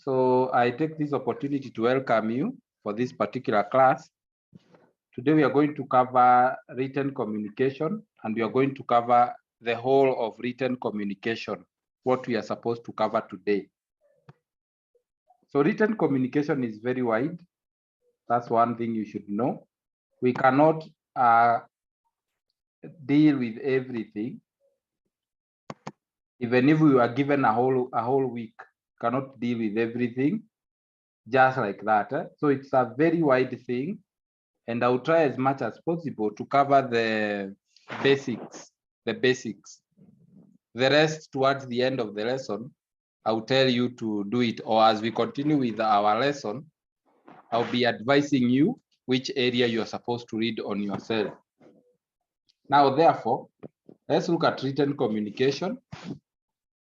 So I take this opportunity to welcome you for this particular class. Today we are going to cover written communication, and we are going to cover the whole of written communication, what we are supposed to cover today. So written communication is very wide. That's one thing you should know. We cannot deal with everything. Even if we were given a whole week, cannot deal with everything just like that. So it's a very wide thing, and I'll try as much as possible to cover the basics. The rest towards the end of the lesson, I'll tell you to do it, or as we continue with our lesson, I'll be advising you which area you're supposed to read on yourself. Now, therefore, let's look at written communication.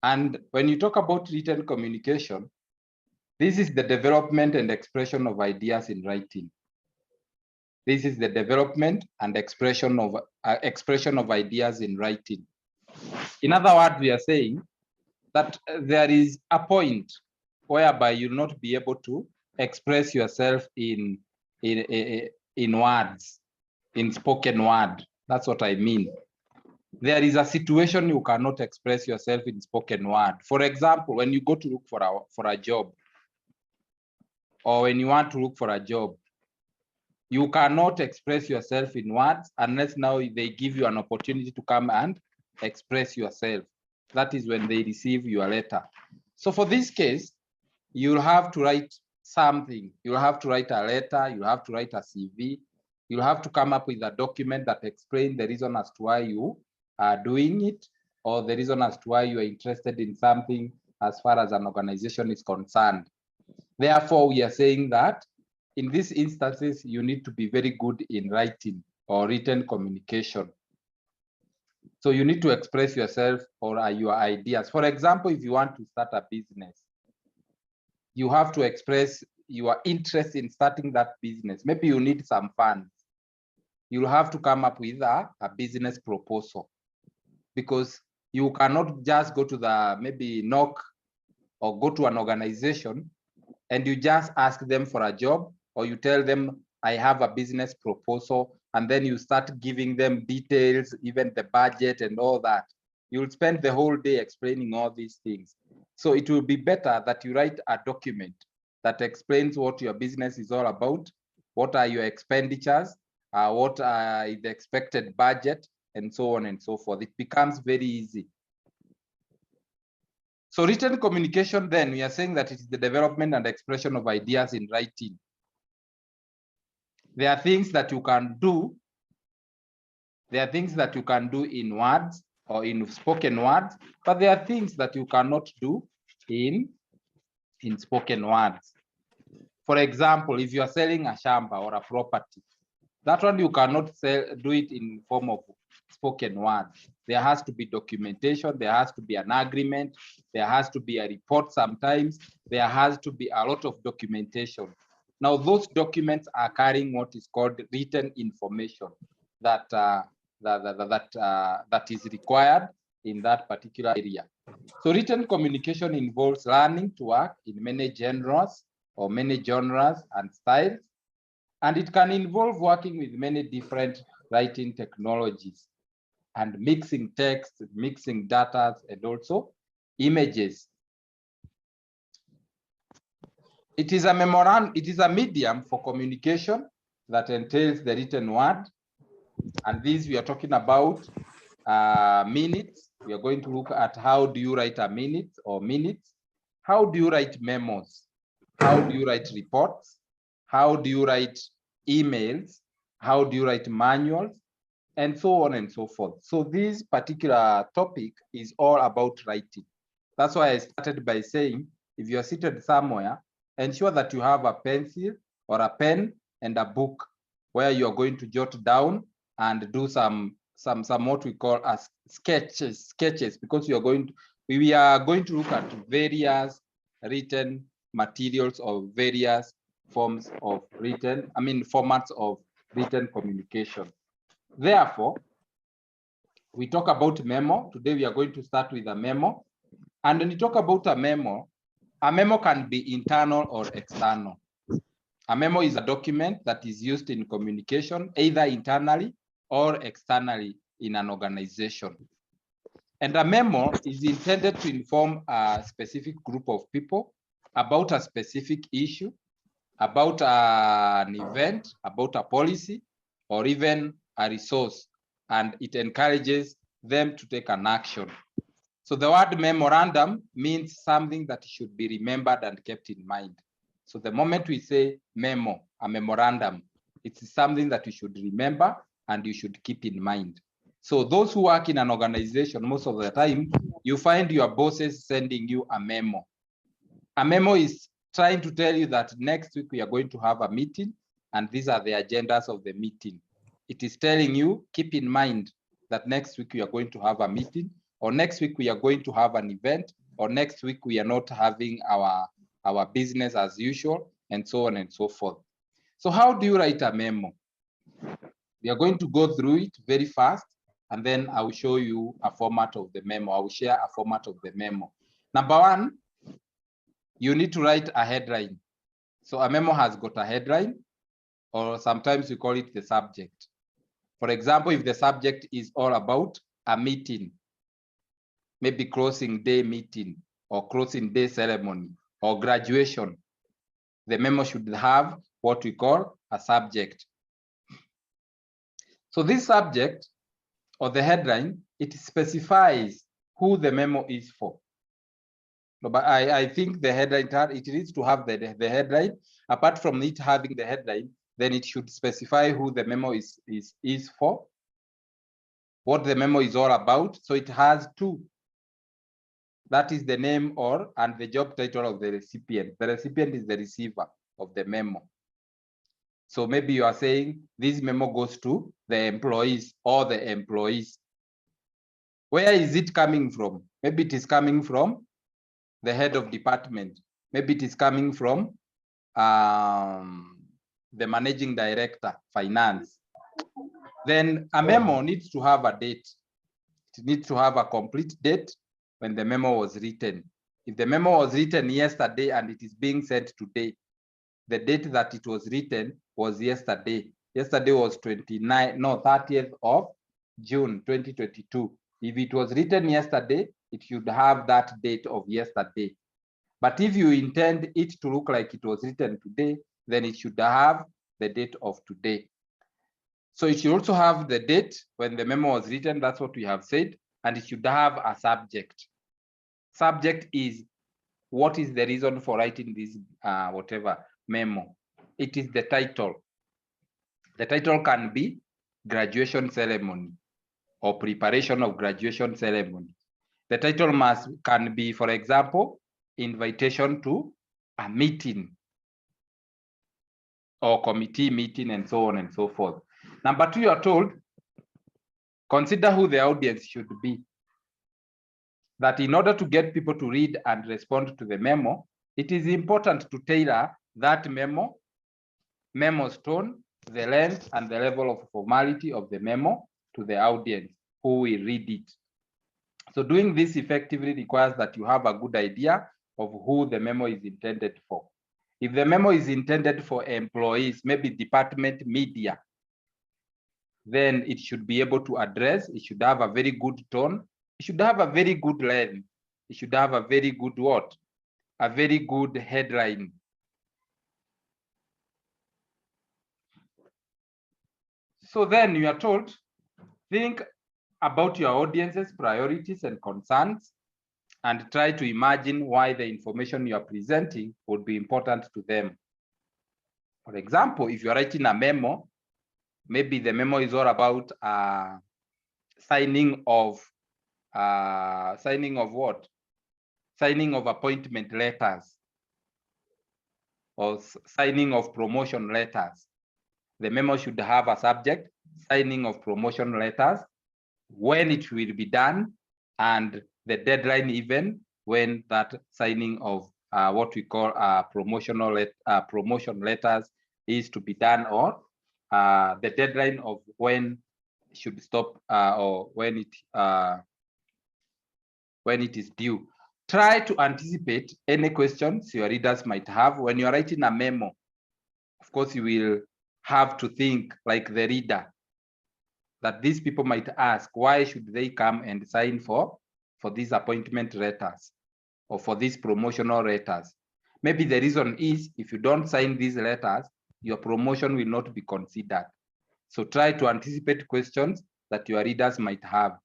And when you talk about written communication, this is the development and expression of ideas in writing. This is the development and expression of ideas in writing. In other words, we are saying that there is a point whereby you'll not be able to express yourself in words, in spoken word. That's what I mean. There is a situation you cannot express yourself in spoken word. For example, when you go to look for a job, or when you want to look for a job, you cannot express yourself in words unless now they give you an opportunity to come and express yourself. That is when they receive your letter. So for this case, you'll have to write something. You'll have to write a letter, you'll have to write a CV, you'll have to come up with a document that explains the reason as to why you are doing it, or the reason as to why you are interested in something as far as an organization is concerned. Therefore, we are saying that in these instances, you need to be very good in writing or written communication. So you need to express yourself or your ideas. For example, if you want to start a business, you have to express your interest in starting that business. Maybe you need some funds. You'll have to come up with a business proposal, because you cannot just go to maybe knock or go to an organization and you just ask them for a job, or you tell them, I have a business proposal, and then you start giving them details, even the budget and all that. You'll spend the whole day explaining all these things. So it will be better that you write a document that explains what your business is all about, what are your expenditures, what are the expected budget, and so on and so forth. It becomes very easy. So written communication, then, we are saying that it is the development and expression of ideas in writing. There are things that you can do. There are things that you can do in words or in spoken words, but there are things that you cannot do in spoken words. For example, if you are selling a shamba or a property, that one you cannot do it in form of spoken words. There has to be documentation, there has to be an agreement, there has to be a report sometimes, there has to be a lot of documentation. Now, those documents are carrying what is called written information that is required in that particular area. So written communication involves learning to work in many genres and styles, and it can involve working with many different writing technologies and mixing text, mixing data, and also images. It is a medium for communication that entails the written word. And this, we are talking about minutes. We are going to look at how do you write a minute or minutes. How do you write memos? How do you write reports? How do you write emails? How do you write manuals? And so on and so forth. So this particular topic is all about writing. That's why I started by saying, if you're seated somewhere, ensure that you have a pencil or a pen and a book where you're going to jot down and do some what we call as sketches, because we are going to look at various written materials or various formats of written communication. Therefore, we talk about memo. Today we are going to start with a memo. And when you talk about a memo, A memo can be internal or external. A memo is a document that is used in communication, either internally or externally in an organization. And a memo is intended to inform a specific group of people about a specific issue, about an event, about a policy, or even a resource, and it encourages them to take an action. So the word memorandum means something that should be remembered and kept in mind. So the moment we say memo, a memorandum, it's something that you should remember and you should keep in mind. So those who work in an organization, most of the time, you find your bosses sending you a memo. A memo is trying to tell you that next week we are going to have a meeting and these are the agendas of the meeting. It is telling you, keep in mind that next week we are going to have a meeting, or next week we are going to have an event, or next week we are not having our business as usual, and so on and so forth. So how do you write a memo? We are going to go through it very fast, and then I will show you a format of the memo. I will share a format of the memo. Number one, you need to write a headline. So a memo has got a headline, or sometimes we call it the subject. For example, if the subject is all about a meeting, maybe closing day meeting or closing day ceremony or graduation, the memo should have what we call a subject. So this subject or the headline, it specifies who the memo is for. But I think the headline, it needs to have the headline. Apart from it having the headline, then it should specify who the memo is for, what the memo is all about. So it has two. That is the name and the job title of the recipient. The recipient is the receiver of the memo. So maybe you are saying this memo goes to the employees or the employees. Where is it coming from? Maybe it is coming from the head of department. Maybe it is coming from the managing director, finance. Then a memo needs to have a date. It needs to have a complete date when the memo was written. If the memo was written yesterday and it is being sent today, the date that it was written was yesterday. Yesterday was 30th of June 2022. If it was written yesterday, it should have that date of yesterday. But if you intend it to look like it was written today, then it should have the date of today. So it should also have the date when the memo was written, that's what we have said, and it should have a subject. Subject is what is the reason for writing this whatever memo. It is the title. The title can be graduation ceremony or preparation of graduation ceremony. The title can be, for example, invitation to a meeting or committee meeting and so on and so forth. Number two, you are told, consider who the audience should be. That in order to get people to read and respond to the memo, it is important to tailor that memo's tone, the length and the level of formality of the memo to the audience who will read it. So doing this effectively requires that you have a good idea of who the memo is intended for. If the memo is intended for employees, maybe department media, then it should be able to address, it should have a very good tone, it should have a very good length, it should have a very good what? A very good headline. So then you are told, think about your audience's priorities and concerns and try to imagine why the information you are presenting would be important to them. For example, if you're writing a memo, maybe the memo is all about signing of what? Signing of appointment letters or signing of promotion letters. The memo should have a subject, signing of promotion letters, when it will be done, and the deadline even when that signing of what we call promotion letters is to be done, or the deadline of when it should stop or when it is due. Try to anticipate any questions your readers might have. When you are writing a memo, of course, you will have to think like the reader, that these people might ask, why should they come and sign for these appointment letters or for these promotional letters? Maybe the reason is, if you don't sign these letters, your promotion will not be considered. So try to anticipate questions that your readers might have.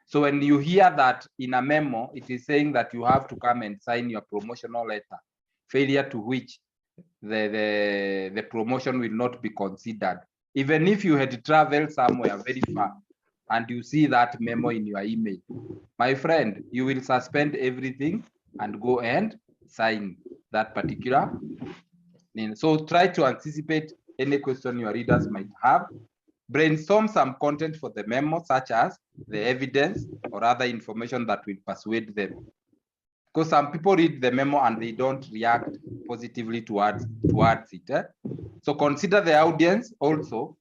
So when you hear that in a memo, it is saying that you have to come and sign your promotional letter, failure to which the promotion will not be considered. Even if you had traveled somewhere very far and you see that memo in your email, my friend, you will suspend everything and go and sign that particular thing. So try to anticipate any question your readers might have. Brainstorm some content for the memo, such as the evidence or other information that will persuade them. Because some people read the memo and they don't react positively towards it. So consider the audience also.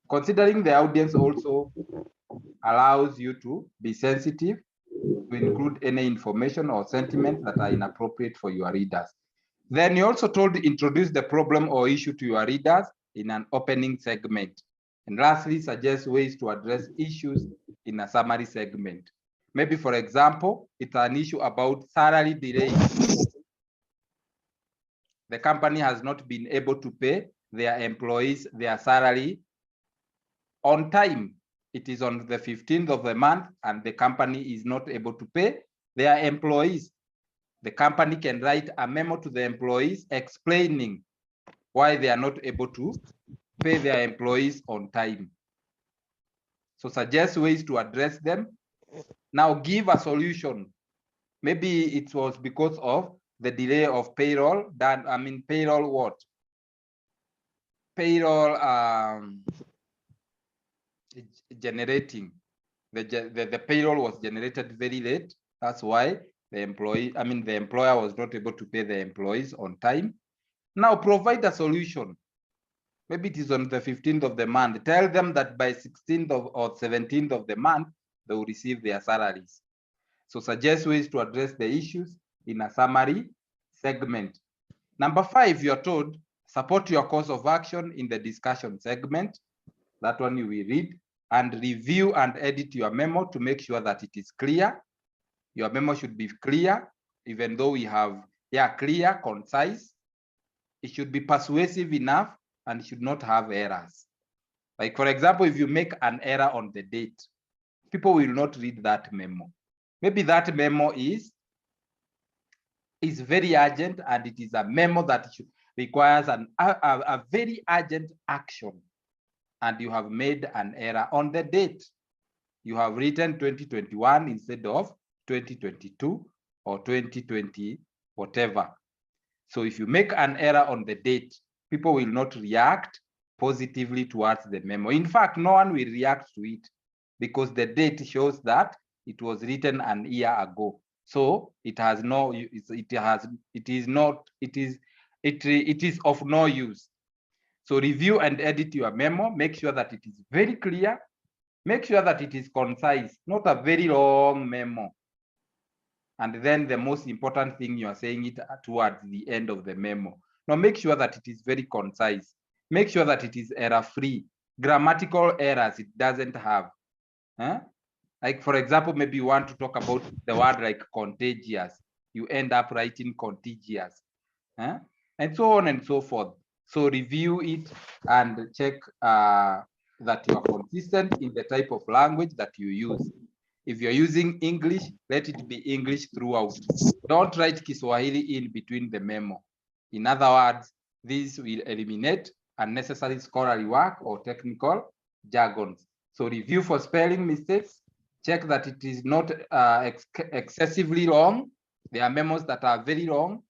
Considering the audience also allows you to be sensitive to include any information or sentiments that are inappropriate for your readers. Then you also told to introduce the problem or issue to your readers in an opening segment. And lastly, suggest ways to address issues in a summary segment. Maybe, for example, it's an issue about salary delay. The company has not been able to pay their employees their salary on time. It is on the 15th of the month and the company is not able to pay their employees. The company can write a memo to the employees explaining why they are not able to pay their employees on time. So suggest ways to address them. Now give a solution. Maybe it was because of the delay of payroll payroll what? Payroll generating. The payroll was generated very late. That's why the employer was not able to pay the employees on time. Now provide a solution. Maybe it is on the 15th of the month. Tell them that by 16th or 17th of the month, they will receive their salaries. So suggest ways to address the issues in a summary segment. Number 5, you're told, support your course of action in the discussion segment. That one you will read, and review and edit your memo to make sure that it is clear. Your memo should be clear, even though we have, clear, concise. It should be persuasive enough and should not have errors. Like, for example, if you make an error on the date, people will not read that memo. Maybe that memo is very urgent and it is a memo that requires a very urgent action, and you have made an error on the date. You have written 2021 instead of 2022 or 2020, whatever. So if you make an error on the date, people will not react positively towards the memo. In fact, no one will react to it because the date shows that it was written an year ago. So it has no, it is of no use. So review and edit your memo. Make sure that it is very clear. Make sure that it is concise, not a very long memo. And then the most important thing, you are saying it towards the end of the memo. Now make sure that it is very concise. Make sure that it is error-free. Grammatical errors it doesn't have. Like, for example, maybe you want to talk about the word like contagious. You end up writing contagious. And so on and so forth. So review it and check that you are consistent in the type of language that you use. If you're using English, let it be English throughout. Don't write Kiswahili in between the memo. In other words, this will eliminate unnecessary scholarly work or technical jargons. So review for spelling mistakes. Check that it is not excessively long. There are memos that are very long.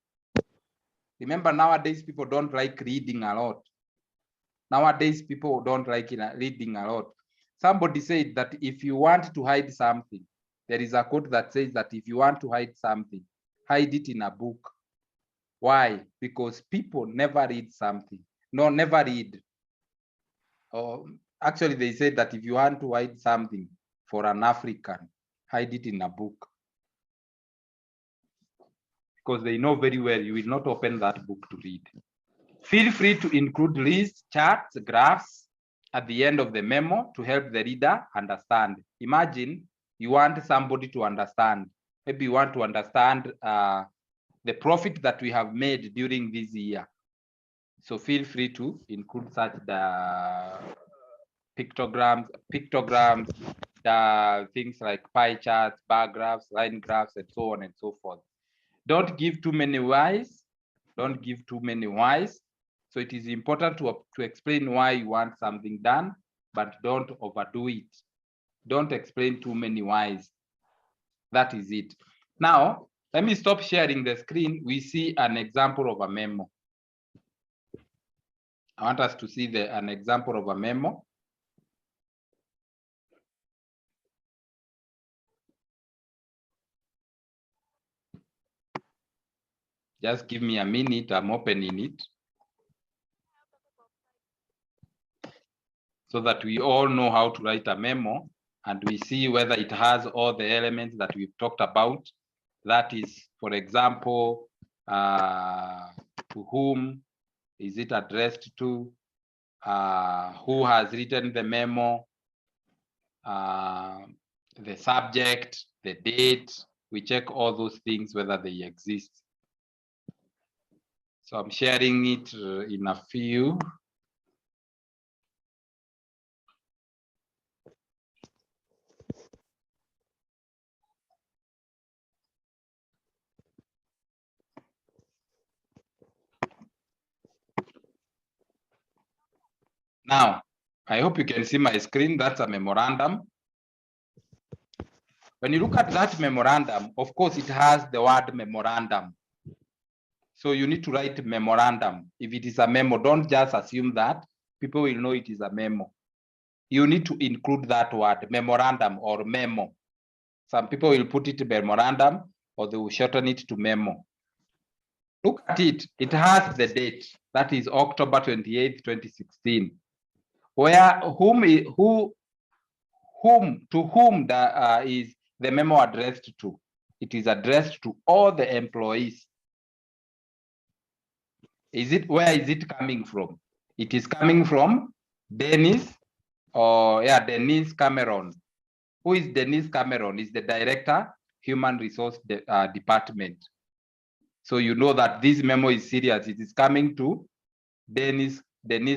Remember, nowadays people don't like reading a lot. Nowadays people don't like reading a lot. Somebody said that if you want to hide something, there is a quote that says that if you want to hide something, hide it in a book. Why? Because people never read something. No, never read. Actually, they said that if you want to hide something for an African, hide it in a book. because they know very well you will not open that book to read. Feel free to include lists, charts, graphs at the end of the memo to help the reader understand. Imagine you want somebody to understand. Maybe you want to understand the profit that we have made during this year. So feel free to include such the pictograms, the things like pie charts, bar graphs, line graphs, and so on and so forth. Don't give too many whys. Don't give too many whys. So it is important to explain why you want something done, but don't overdo it. Don't explain too many whys. That is it. Now, let me stop sharing the screen. We see an example of a memo. I want us to see an example of a memo. Just give me a minute, I'm opening it. So that we all know how to write a memo and we see whether it has all the elements that we've talked about. That is, for example, to whom is it addressed to, who has written the memo, the subject, the date. We check all those things, whether they exist. So I'm sharing it in a few. Now, I hope you can see my screen. That's a memorandum. When you look at that memorandum, of course, it has the word memorandum. So you need to write memorandum. If it is a memo, don't just assume that people will know it is a memo. You need to include that word, memorandum or memo. Some people will put it memorandum or they will shorten it to memo. Look at it. It has the date. That is October 28th, 2016. Where to whom is the memo addressed to? It is addressed to all the employees. Where is it coming from? It is coming from Dennis, Denise Cameron. Who is Denise Cameron? Is the director, Human Resource Department. So you know that this memo is serious. It is coming to Denise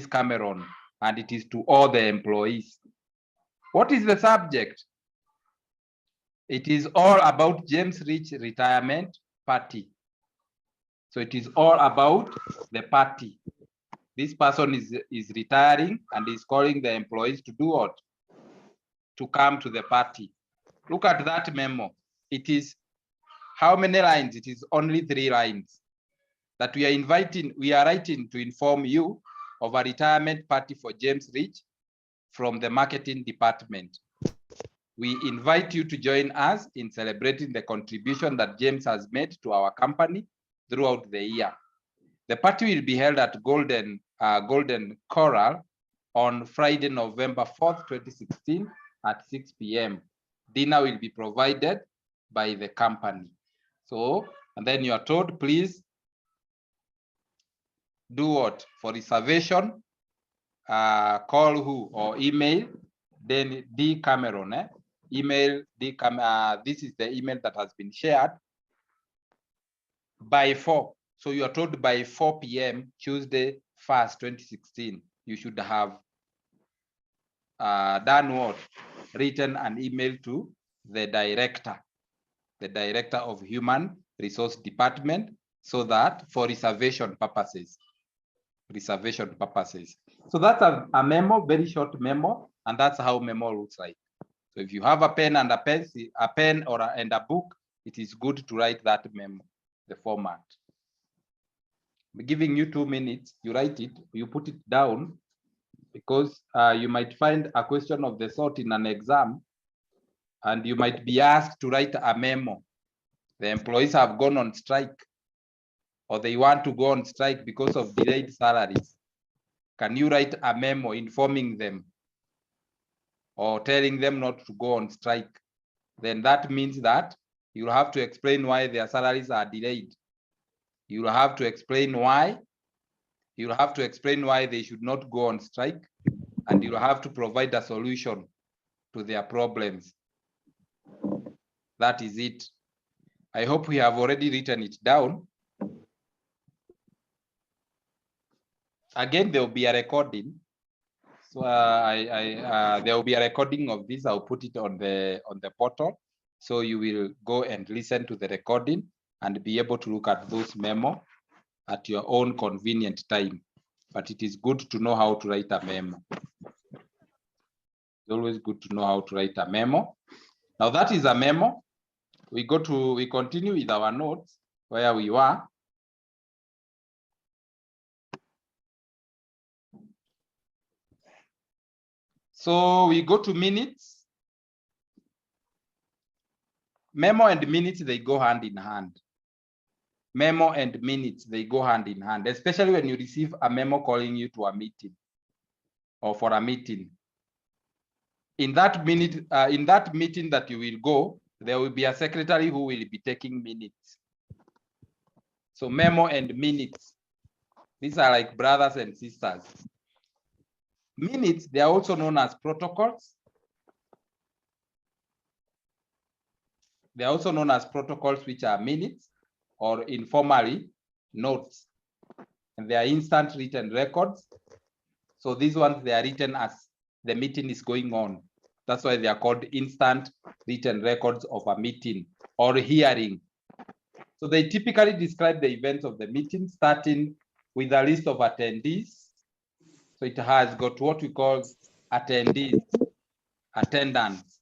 Cameron, and it is to all the employees. What is the subject? It is all about James Rich retirement party. So it is all about the party. This person is retiring and is calling the employees to do what? To come to the party. Look at that memo. It is how many lines? It is only 3 lines that we are writing to inform you of a retirement party for James Rich from the marketing department. We invite you to join us in celebrating the contribution that James has made to our company throughout the year. The party will be held at Golden Coral on Friday, November 4th, 2016 at 6 p.m. Dinner will be provided by the company. So, and then you are told, please do what? For reservation, call who or email then D Cameron. Email D Cameron. This is the email that has been shared by 4. So you are told by 4 p.m. Tuesday 1st, 2016, you should have done what? Written an email to the director of Human Resource Department, so that for reservation purposes. So that's a memo, very short memo, and that's how memo looks like. So if you have a pen and and a book, it is good to write that memo, the format. I'm giving you 2 minutes, you write it, you put it down, because you might find a question of the sort in an exam, and you might be asked to write a memo. The employees have gone on strike, or they want to go on strike because of delayed salaries. Can you write a memo informing them or telling them not to go on strike? Then that means that you'll have to explain why their salaries are delayed. You'll have to explain why. You'll have to explain why they should not go on strike, and you'll have to provide a solution to their problems. That is it. I hope we have already written it down. Again, there will be a recording. So there will be a recording of this. I'll put it on the portal. So you will go and listen to the recording and be able to look at those memo at your own convenient time. But it is good to know how to write a memo. It's always good to know how to write a memo. Now that is a memo. We continue with our notes where we were. So we go to minutes. Memo and minutes, they go hand in hand. Memo and minutes, they go hand in hand, especially when you receive a memo calling you to a meeting or for a meeting. In that meeting that you will go, there will be a secretary who will be taking minutes. So memo and minutes, these are like brothers and sisters. Minutes, they are also known as protocols. They are also known as protocols, which are minutes or informally notes. And they are instant written records. So these ones, they are written as the meeting is going on. That's why they are called instant written records of a meeting or hearing. So they typically describe the events of the meeting, starting with a list of attendees. So it has got what we call attendees, attendance,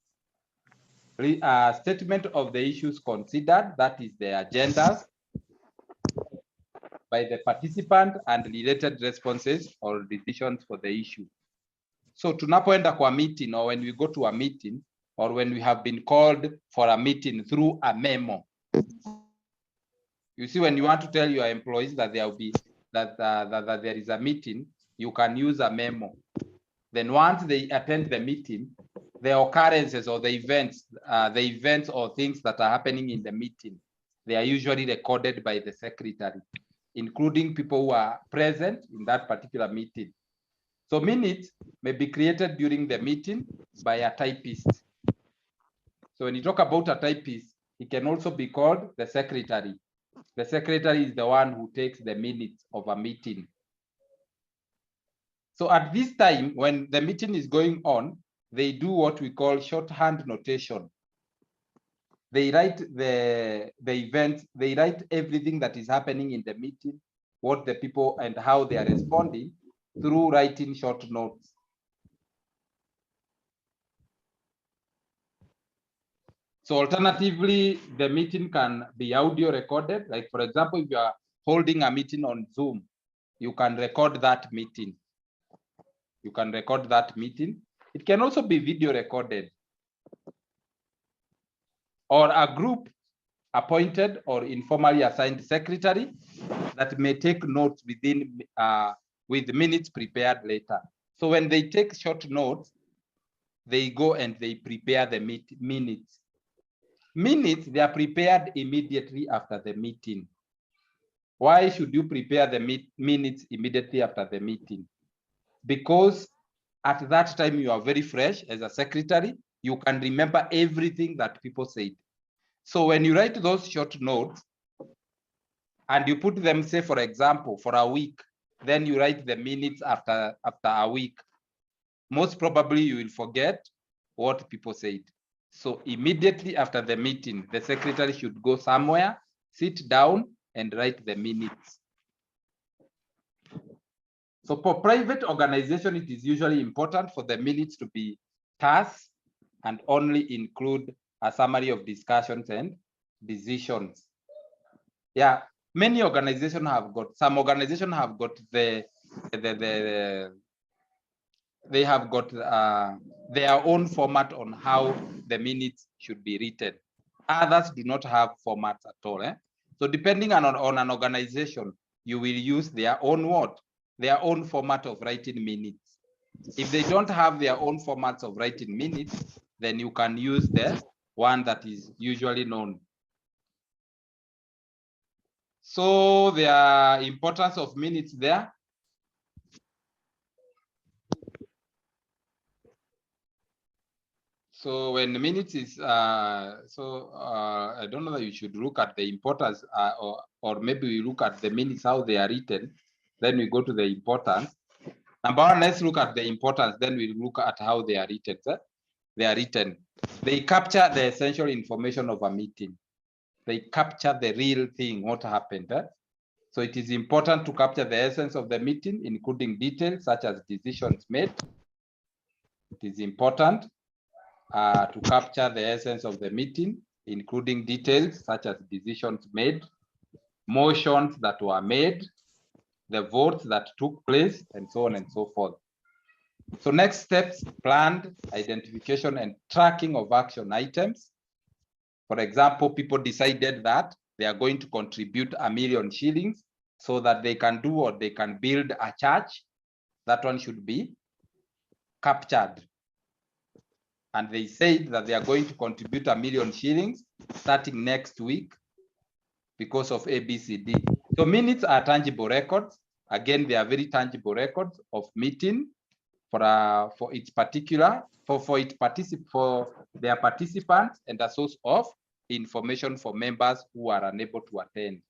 statement of the issues considered, that is the agendas by the participant, and related responses or decisions for the issue. So tunapoenda kwa meeting, or when we go to a meeting, or when we have been called for a meeting through a memo. You see, when you want to tell your employees that there will be that there is a meeting, you can use a memo. Then once they attend the meeting, the occurrences or the events or things that are happening in the meeting, they are usually recorded by the secretary, including people who are present in that particular meeting. So minutes may be created during the meeting by a typist. So when you talk about a typist, he can also be called the secretary. The secretary is the one who takes the minutes of a meeting. So at this time, when the meeting is going on, they do what we call shorthand notation. They write the events, they write everything that is happening in the meeting, what the people and how they are responding through writing short notes. So alternatively, the meeting can be audio recorded. Like for example, if you are holding a meeting on Zoom, you can record that meeting. You can record that meeting. It can also be video recorded. Or a group appointed or informally assigned secretary that may take notes within with minutes prepared later. So when they take short notes, they go and they prepare the minutes. Minutes, they are prepared immediately after the meeting. Why should you prepare the minutes immediately after the meeting? Because at that time you are very fresh as a secretary, you can remember everything that people said. So when you write those short notes and you put them, say for example, for a week, then you write the minutes after a week, most probably you will forget what people said. So immediately after the meeting, the secretary should go somewhere, sit down and write the minutes. So for private organization, it is usually important for the minutes to be terse and only include a summary of discussions and decisions. Yeah, many organizations have got, some organizations have got they have got their own format on how the minutes should be written. Others do not have formats at all. So depending on an organization, you will use their own what? Their own format of writing minutes. If they don't have their own formats of writing minutes, then you can use the one that is usually known. So the importance of minutes there. So when the minutes is, I don't know that you should look at the importance or maybe we look at the minutes, how they are written, then we go to the importance. Number one, let's look at the importance, then we look at how they are written. They are written. They capture the essential information of a meeting. They capture the real thing, what happened. So it is important to capture the essence of the meeting, including details such as decisions made. It is important to capture the essence of the meeting, including details such as decisions made, motions that were made, the votes that took place, and so on and so forth. So next steps, planned identification and tracking of action items. For example, people decided that they are going to contribute 1 million shillings so that they can do or they can build a church. That one should be captured. And they said that they are going to contribute 1 million shillings starting next week because of ABCD. So minutes are tangible records. Again, they are very tangible records of meeting for its particular for their participants and a source of information for members who are unable to attend.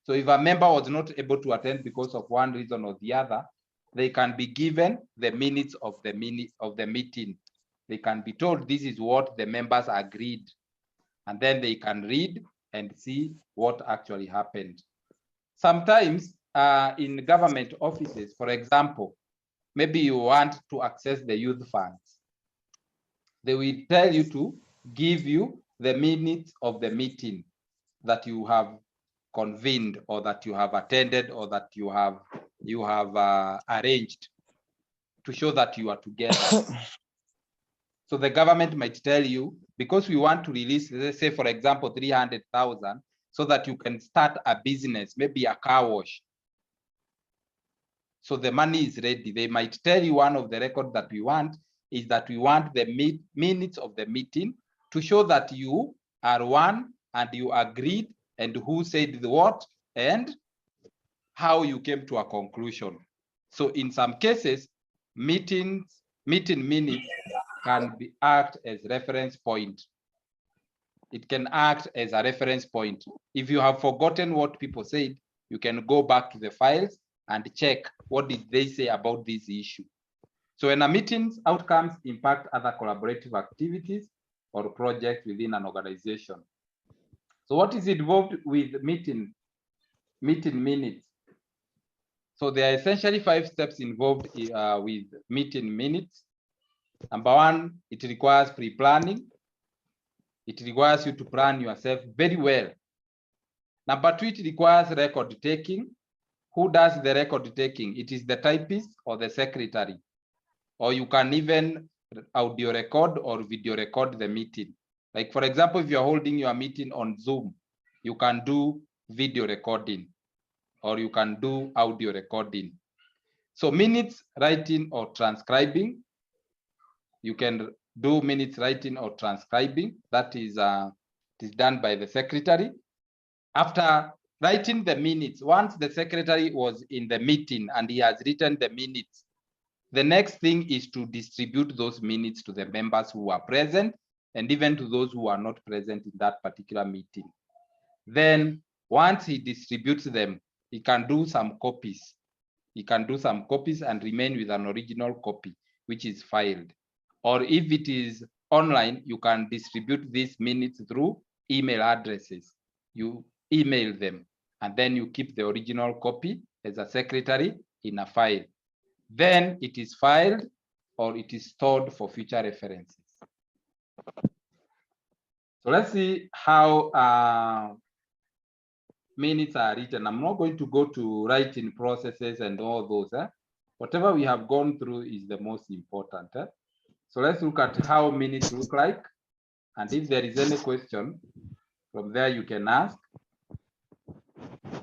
So if a member was not able to attend because of one reason or the other, they can be given the minutes of the meeting. They can be told this is what the members agreed, and then they can read and see what actually happened. Sometimes in government offices, for example, maybe you want to access the youth funds. They will tell you to give you the minutes of the meeting that you have convened or that you have attended or that you have arranged to show that you are together. So the government might tell you, because we want to release, let's say, for example, 300,000 so that you can start a business, maybe a car wash. So the money is ready. They might tell you one of the records that we want is that we want the minutes of the meeting to show that you are one and you agreed and who said the what and how you came to a conclusion. So in some cases, meeting minutes can act as reference point. It can act as a reference point. If you have forgotten what people said, you can go back to the files and check what did they say about this issue. So when a meeting's outcomes impact other collaborative activities or projects within an organization. So what is involved with meeting minutes? So there are essentially 5 steps involved with meeting minutes. Number one, it requires pre-planning. It requires you to plan yourself very well. Number 2, it requires record taking. Who does the record taking? It is the typist or the secretary. Or you can even audio record or video record the meeting. Like for example, if you're holding your meeting on Zoom, you can do video recording or you can do audio recording. So minutes writing or transcribing, you can do minutes writing or transcribing. That is done by the secretary. After writing the minutes, once the secretary was in the meeting and he has written the minutes, the next thing is to distribute those minutes to the members who are present and even to those who are not present in that particular meeting. Then once he distributes them, he can do some copies. He can do some copies and remain with an original copy, which is filed. Or if it is online, you can distribute these minutes through email addresses. You email them, and then you keep the original copy as a secretary in a file. Then it is filed or it is stored for future references. So let's see how minutes are written. I'm not going to go to writing processes and all those. Whatever we have gone through is the most important. So let's look at how minutes look like. And if there is any question, from there you can ask.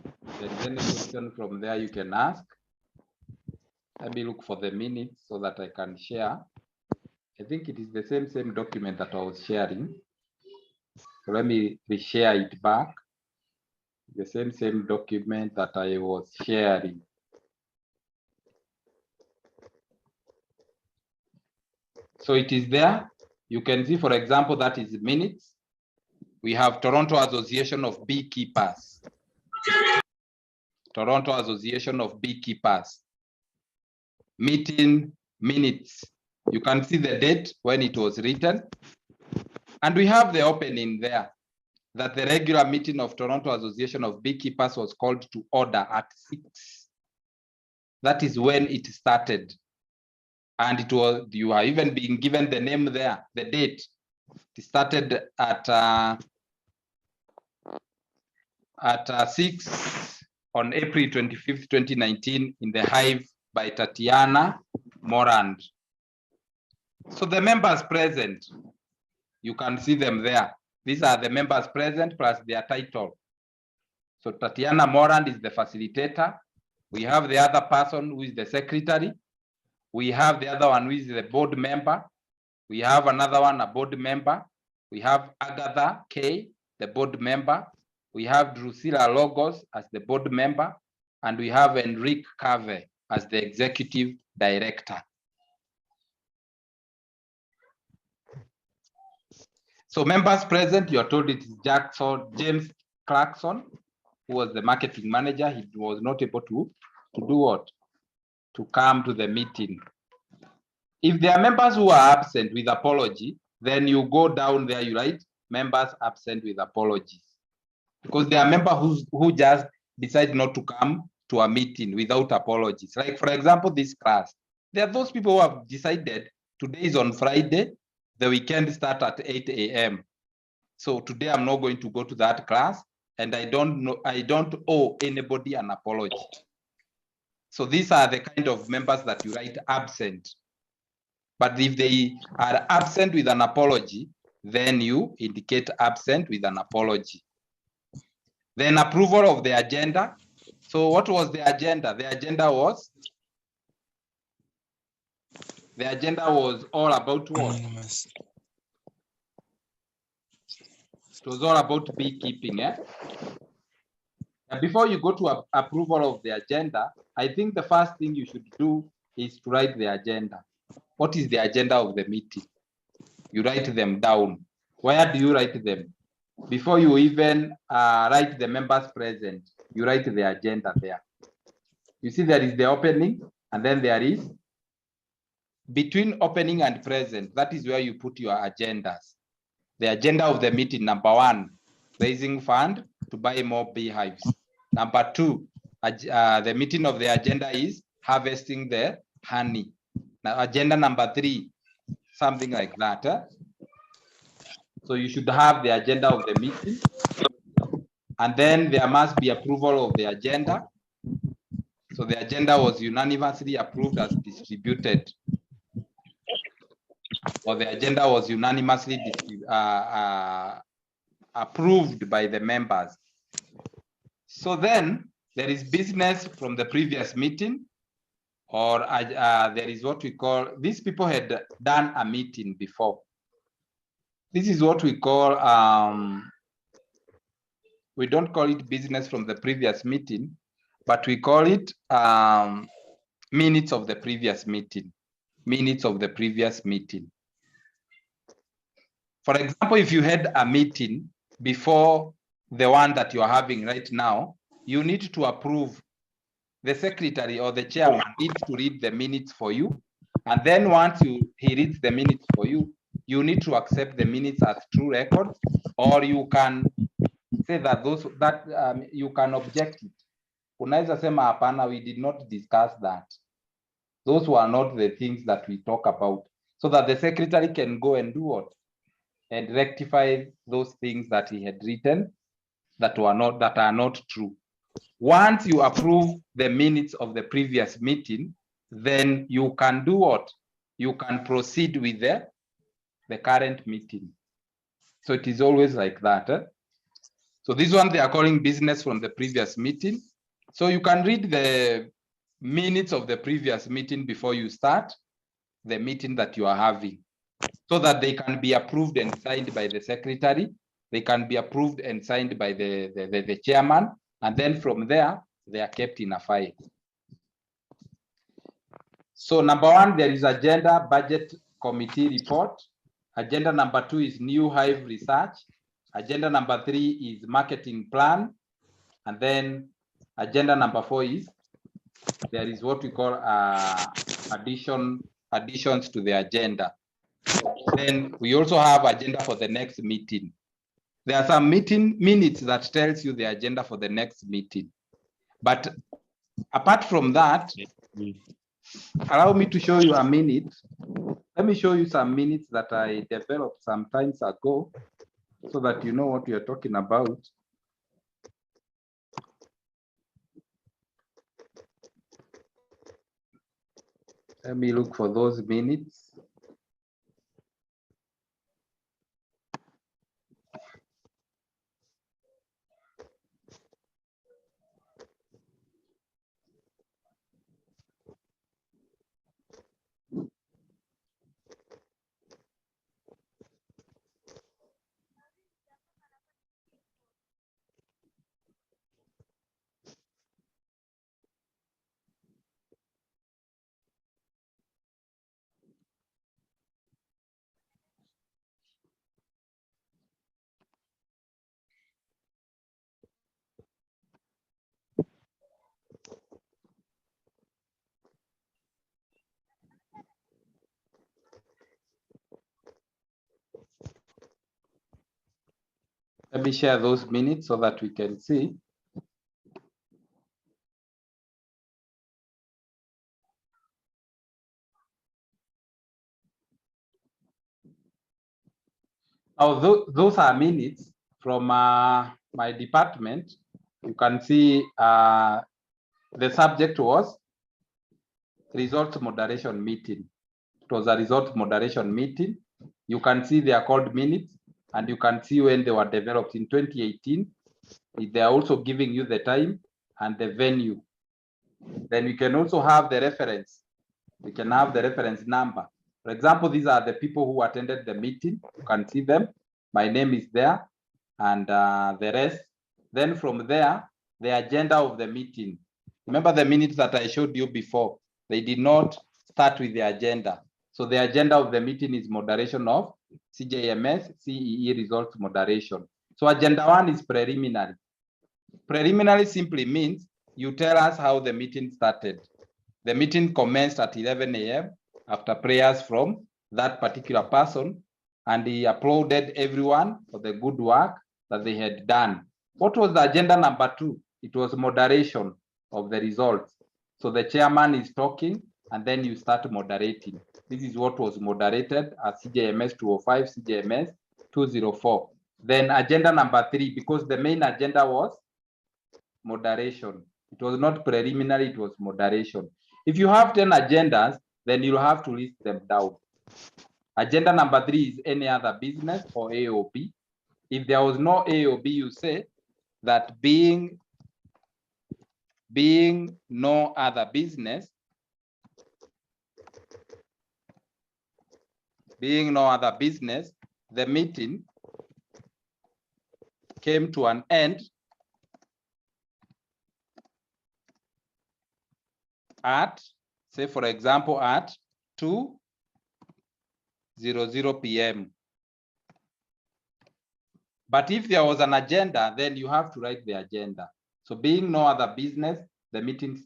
If there is any question from there you can ask. Let me look for the minutes so that I can share. I think it is the same document that I was sharing. So let me reshare it back. The same document that I was sharing. So it is there. You can see, for example, that is minutes. We have Toronto Association of Beekeepers. Toronto Association of Beekeepers. Meeting minutes. You can see the date when it was written. And we have the opening there, that the regular meeting of Toronto Association of Beekeepers was called to order at 6. That is when it started. And it was, you are even being given the name there, the date. It started at 6 on April 25th, 2019 in the Hive by Tatiana Morand. So the members present, you can see them there. These are the members present plus their title. So Tatiana Morand is the facilitator. We have the other person who is the secretary. We have the other one who is the board member. We have another one, a board member. We have Agatha K, the board member. We have Drusilla Logos as the board member. And we have Enrique Cave as the executive director. So members present, you are told it is James Clarkson, who was the marketing manager. He was not able to do what? To come to the meeting. If there are members who are absent with apology, then you go down there, you write members absent with apologies. Because there are members who just decide not to come to a meeting without apologies. Like, for example, this class. There are those people who have decided today is on Friday, the weekend start at 8 a.m. So today I'm not going to go to that class, and I don't owe anybody an apology. So these are the kind of members that you write absent. But if they are absent with an apology, then you indicate absent with an apology. Then approval of the agenda. So what was the agenda? The agenda was all about what? Anonymous. It was all about beekeeping. And before you go to approval of the agenda, I think the first thing you should do is to write the agenda. What is the agenda of the meeting? You write them down. Where do you write them? Before you even write the members present, you write the agenda there. You see there is the opening, and then there is between opening and present. That is where you put your agendas. The agenda of the meeting, number 1, raising fund to buy more beehives. Number 2, the meeting of the agenda is harvesting the honey. Now, agenda number 3, something like that. So you should have the agenda of the meeting, and then there must be approval of the agenda. So the agenda was unanimously approved as distributed, or the agenda was unanimously approved by the members. So then there is business from the previous meeting, or there is what we call, these people had done a meeting before. This is what we call, we don't call it business from the previous meeting, but we call it minutes of the previous meeting. Minutes of the previous meeting. For example, if you had a meeting before the one that you are having right now, you need to approve. The secretary or the chairman needs to read the minutes for you. And then once he reads the minutes for you, you need to accept the minutes as true records, or you can say that you can object it. Unaweza sema hapana, we did not discuss that. Those were not the things that we talk about, so that the secretary can go and do what? And rectify those things that he had written that are not true. Once you approve the minutes of the previous meeting, then you can do what? You can proceed with the current meeting. So it is always like that. So this one, they are calling business from the previous meeting. So you can read the minutes of the previous meeting before you start the meeting that you are having, so that they can be approved and signed by the secretary they can be approved and signed by the chairman, and then from there, they are kept in a file. So number one, there is agenda budget committee report. Agenda number 2 is new hive research. Agenda number 3 is marketing plan. And then agenda number 4 is, there is what we call additions to the agenda. Then we also have agenda for the next meeting. There are some meeting minutes that tells you the agenda for the next meeting. But apart from that, allow me to show you a minute. Let me show you some minutes that I developed some times ago so that you know what we are talking about. Let me look for those minutes. Let me share those minutes so that we can see. Now, those are minutes from my department. You can see the subject was results moderation meeting. It was a results moderation meeting. You can see they are called minutes, and you can see when they were developed in 2018. They are also giving you the time and the venue. Then we can also have the reference. We can have the reference number. For example, these are the people who attended the meeting. You can see them. My name is there, and the rest. Then from there, the agenda of the meeting. Remember the minutes that I showed you before. They did not start with the agenda. So the agenda of the meeting is moderation of CJMS, CEE results moderation. So agenda 1 is preliminary. Preliminary simply means you tell us how the meeting started. The meeting commenced at 11 a.m. after prayers from that particular person, and he applauded everyone for the good work that they had done. What was the agenda number 2? It was moderation of the results. So the chairman is talking, and then you start moderating. This is what was moderated as CJMS 205, CJMS 204. Then agenda number 3, because the main agenda was moderation. It was not preliminary, it was moderation. If you have 10 agendas, then you'll have to list them down. Agenda number 3 is any other business or AOB. If there was no AOB, you say that being no other business, the meeting came to an end at, say for example, at 2:00 p.m. But if there was an agenda, then you have to write the agenda. So being no other business, the meeting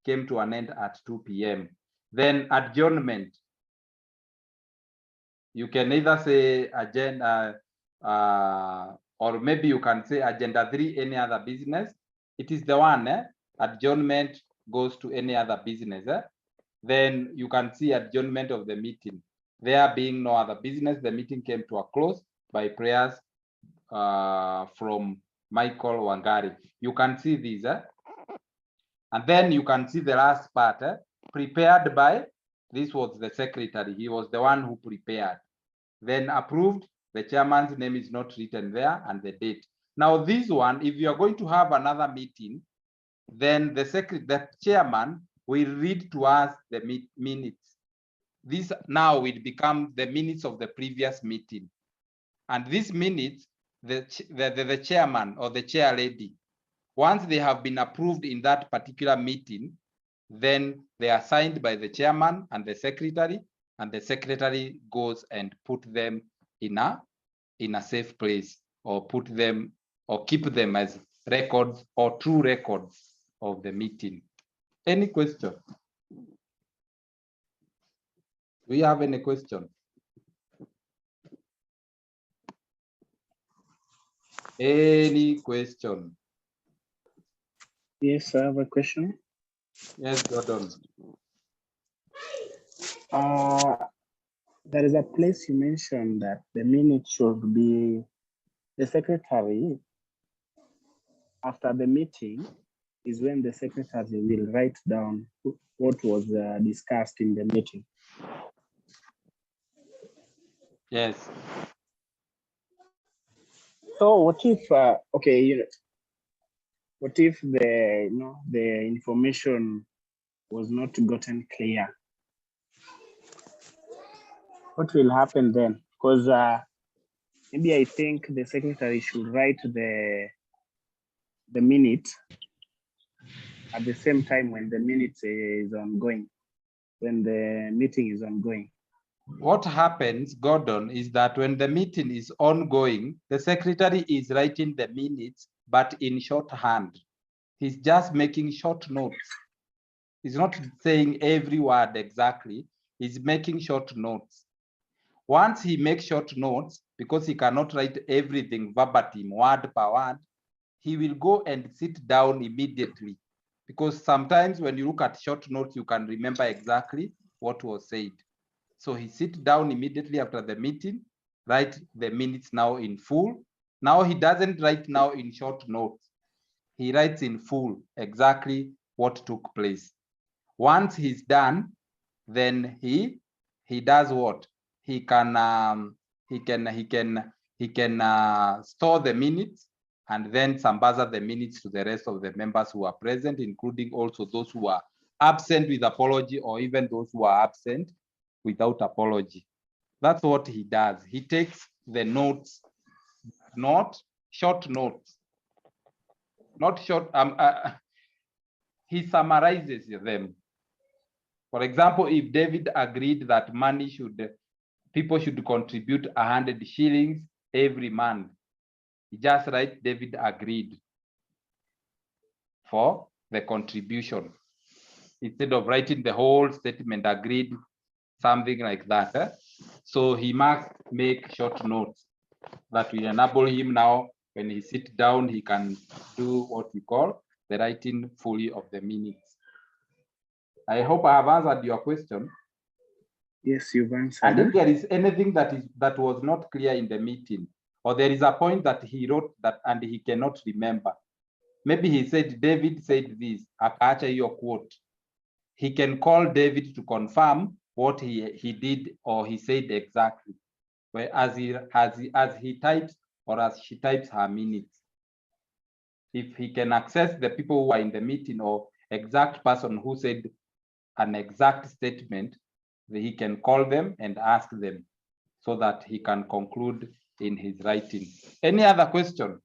came to an end at 2 p.m. Then adjournment. You can either say agenda, or maybe you can say agenda 3, any other business. It is the one, adjournment goes to any other business. Then you can see adjournment of the meeting. There being no other business, the meeting came to a close by prayers from Michael Wangari. You can see these. And then you can see the last part, prepared by, this was the secretary. He was the one who prepared. Then approved, the chairman's name is not written there, and the date. Now this one, if you are going to have another meeting, then the chairman will read to us the minutes. This now will become the minutes of the previous meeting. And these minutes the chairman or the chair lady. Once they have been approved in that particular meeting, then they are signed by the chairman and the secretary goes and put them in a safe place, or put them or keep them as records or true records of the meeting. Any question? Do you have any question? Any question? Yes, I have a question. Yes, Gordon. There is a place you mentioned that the minute should be the secretary. After the meeting is when the secretary will write down what was discussed in the meeting. Yes. So what if okay, what if the information was not gotten clear? What will happen then? Because maybe I think the secretary should write the minute at the same time when the minute is ongoing, when the meeting is ongoing. What happens, Gordon, is that when the meeting is ongoing, the secretary is writing the minutes, but in shorthand. He's just making short notes. He's not saying every word exactly. He's making short notes. Once he makes short notes, because he cannot write everything verbatim, word per word, he will go and sit down immediately. Because sometimes when you look at short notes, you can remember exactly what was said. So he sits down immediately after the meeting, write the minutes now in full. Now he doesn't write now in short notes. He writes in full exactly what took place. Once he's done, then he does what? He can store the minutes and then sambaza the minutes to the rest of the members who are present, including also those who are absent with apology, or even those who are absent without apology. That's what he does. He takes the notes, not short notes, not short. He summarizes them. For example, if David agreed that people should contribute 100 shillings every month, he just writes David agreed for the contribution, instead of writing the whole statement agreed, something like that. So he must make short notes that will enable him now, when he sits down, he can do what we call the writing fully of the minutes. I hope I have answered your question. Yes, you've answered. And if there is anything that was not clear in the meeting, or there is a point that he wrote that and he cannot remember, maybe he said David said this, akaacha your quote, he can call David to confirm what he did or he said exactly, as he types or as she types her minutes. If he can access the people who are in the meeting or exact person who said an exact statement, he can call them and ask them so that he can conclude in his writing. Any other question?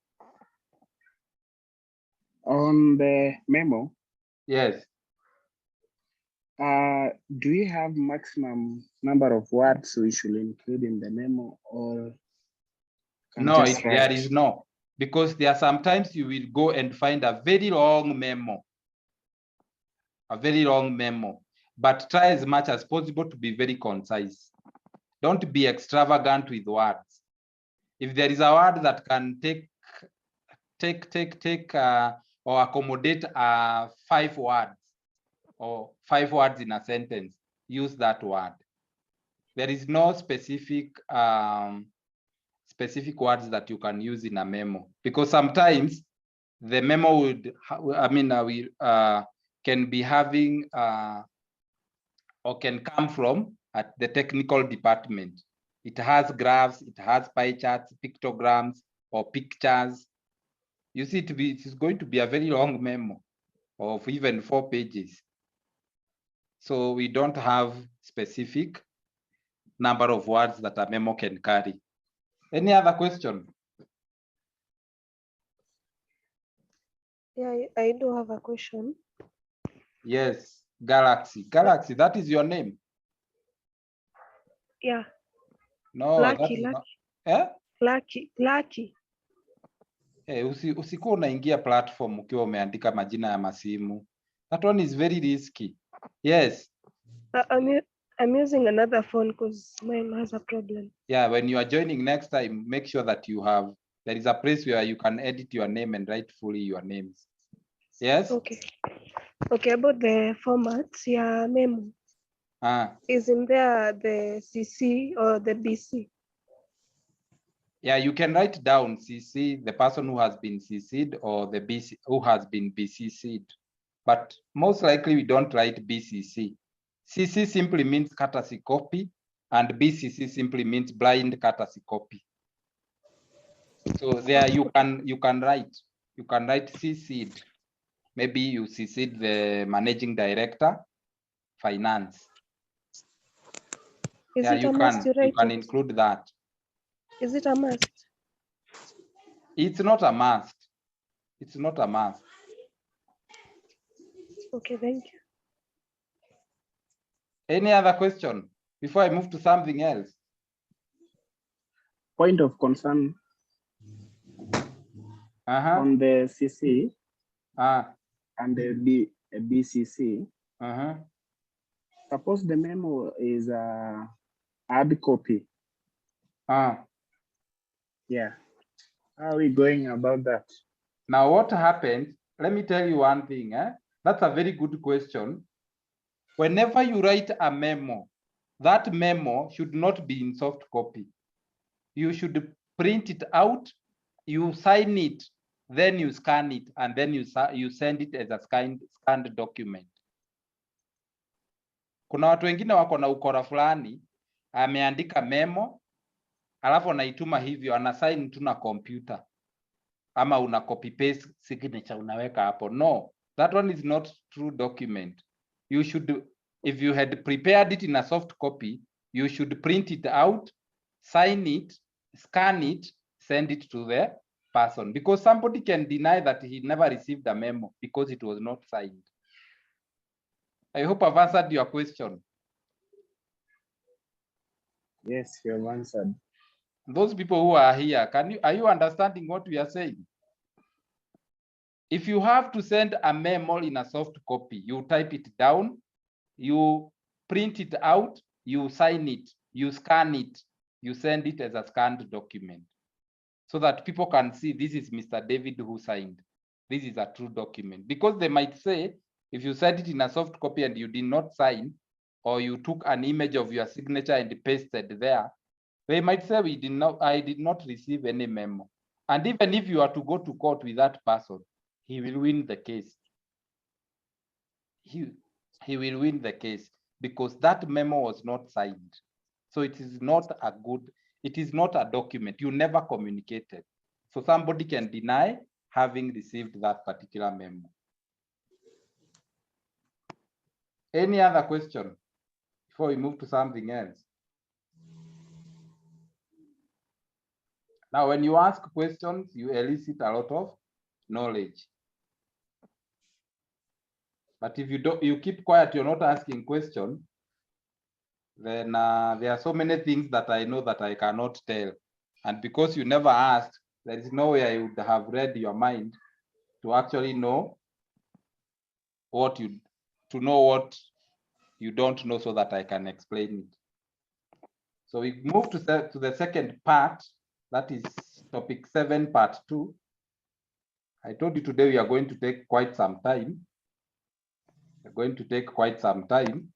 On the memo? Yes. Do you have maximum number of words we should include in the memo, or no, there is no, because there are sometimes you will go and find a very long memo, but try as much as possible to be very concise. Don't be extravagant with words. If there is a word that can take or accommodate 5 words, or 5 words in a sentence, use that word. There is no specific words that you can use in a memo, because sometimes the memo would, can be having or can come from at the technical department. It has graphs, it has pie charts, pictograms, or pictures. You see, it is going to be a very long memo of even 4 pages. So we don't have specific number of words that a memo can carry. Any other question? Yeah, I do have a question. Yes, Galaxy. Galaxy, that is your name? Yeah, No, that Lucky, is not. Lucky, Eh? Lucky, Lucky. Usikuwa unaingia platform ukiwa umeandika majina ya masimu. That one is very risky. Yes. I'm using another phone because mine has a problem. Yeah, when you are joining next time, make sure that there is a place where you can edit your name and write fully your names. Yes? Okay. Okay, about the format, yeah, memo. Is in there the CC or the BC? Yeah, you can write down CC, the person who has been CC'd, or the BC who has been BCC'd. But most likely we don't write BCC. CC simply means courtesy copy, and BCC simply means blind courtesy copy. So there you can write CC'd. Maybe you CC'd the managing director, finance. Is it a must to write you can it? include that. Is it a must? It's not a must. It's not a must. Okay, thank you. Any other question before I move to something else? Point of concern on the CC and the BCC. Suppose the memo is a hard copy. Yeah. How are we going about that? Now, what happens? Let me tell you one thing. That's a very good question. Whenever you write a memo, that memo should not be in soft copy. You should print it out, you sign it, then you scan it, and then you send it as a scanned document. Kuna watu wengine wako na ukora fulani, ameandika memo, alafu anaituma hivyo, anasign tu na computer. Ama una copy paste signature unaweka hapo. No, that one is not true document. You should, if you had prepared it in a soft copy, you should print it out, sign it, scan it, send it to the person, because somebody can deny that he never received a memo because it was not signed. I hope I've answered your question. Yes, you have answered. Those people who are here, are you understanding what we are saying? If you have to send a memo in a soft copy, you type it down, you print it out, you sign it, you scan it, you send it as a scanned document, so that people can see this is Mr. David who signed. This is a true document. Because they might say, if you sent it in a soft copy and you did not sign, or you took an image of your signature and pasted there, they might say, I did not receive any memo. And even if you are to go to court with that person, he will win the case. He will win the case because that memo was not signed. So it is not a document. You never communicated. So somebody can deny having received that particular memo. Any other question before we move to something else? Now, when you ask questions, you elicit a lot of knowledge. But if you keep quiet, you're not asking questions, then there are so many things that I know that I cannot tell. And because you never asked, there is no way I would have read your mind to actually know what you don't know, so that I can explain it. So we move to the second part, that is topic 7, part 2. I told you today we are going to take quite some time. We're going to take quite some time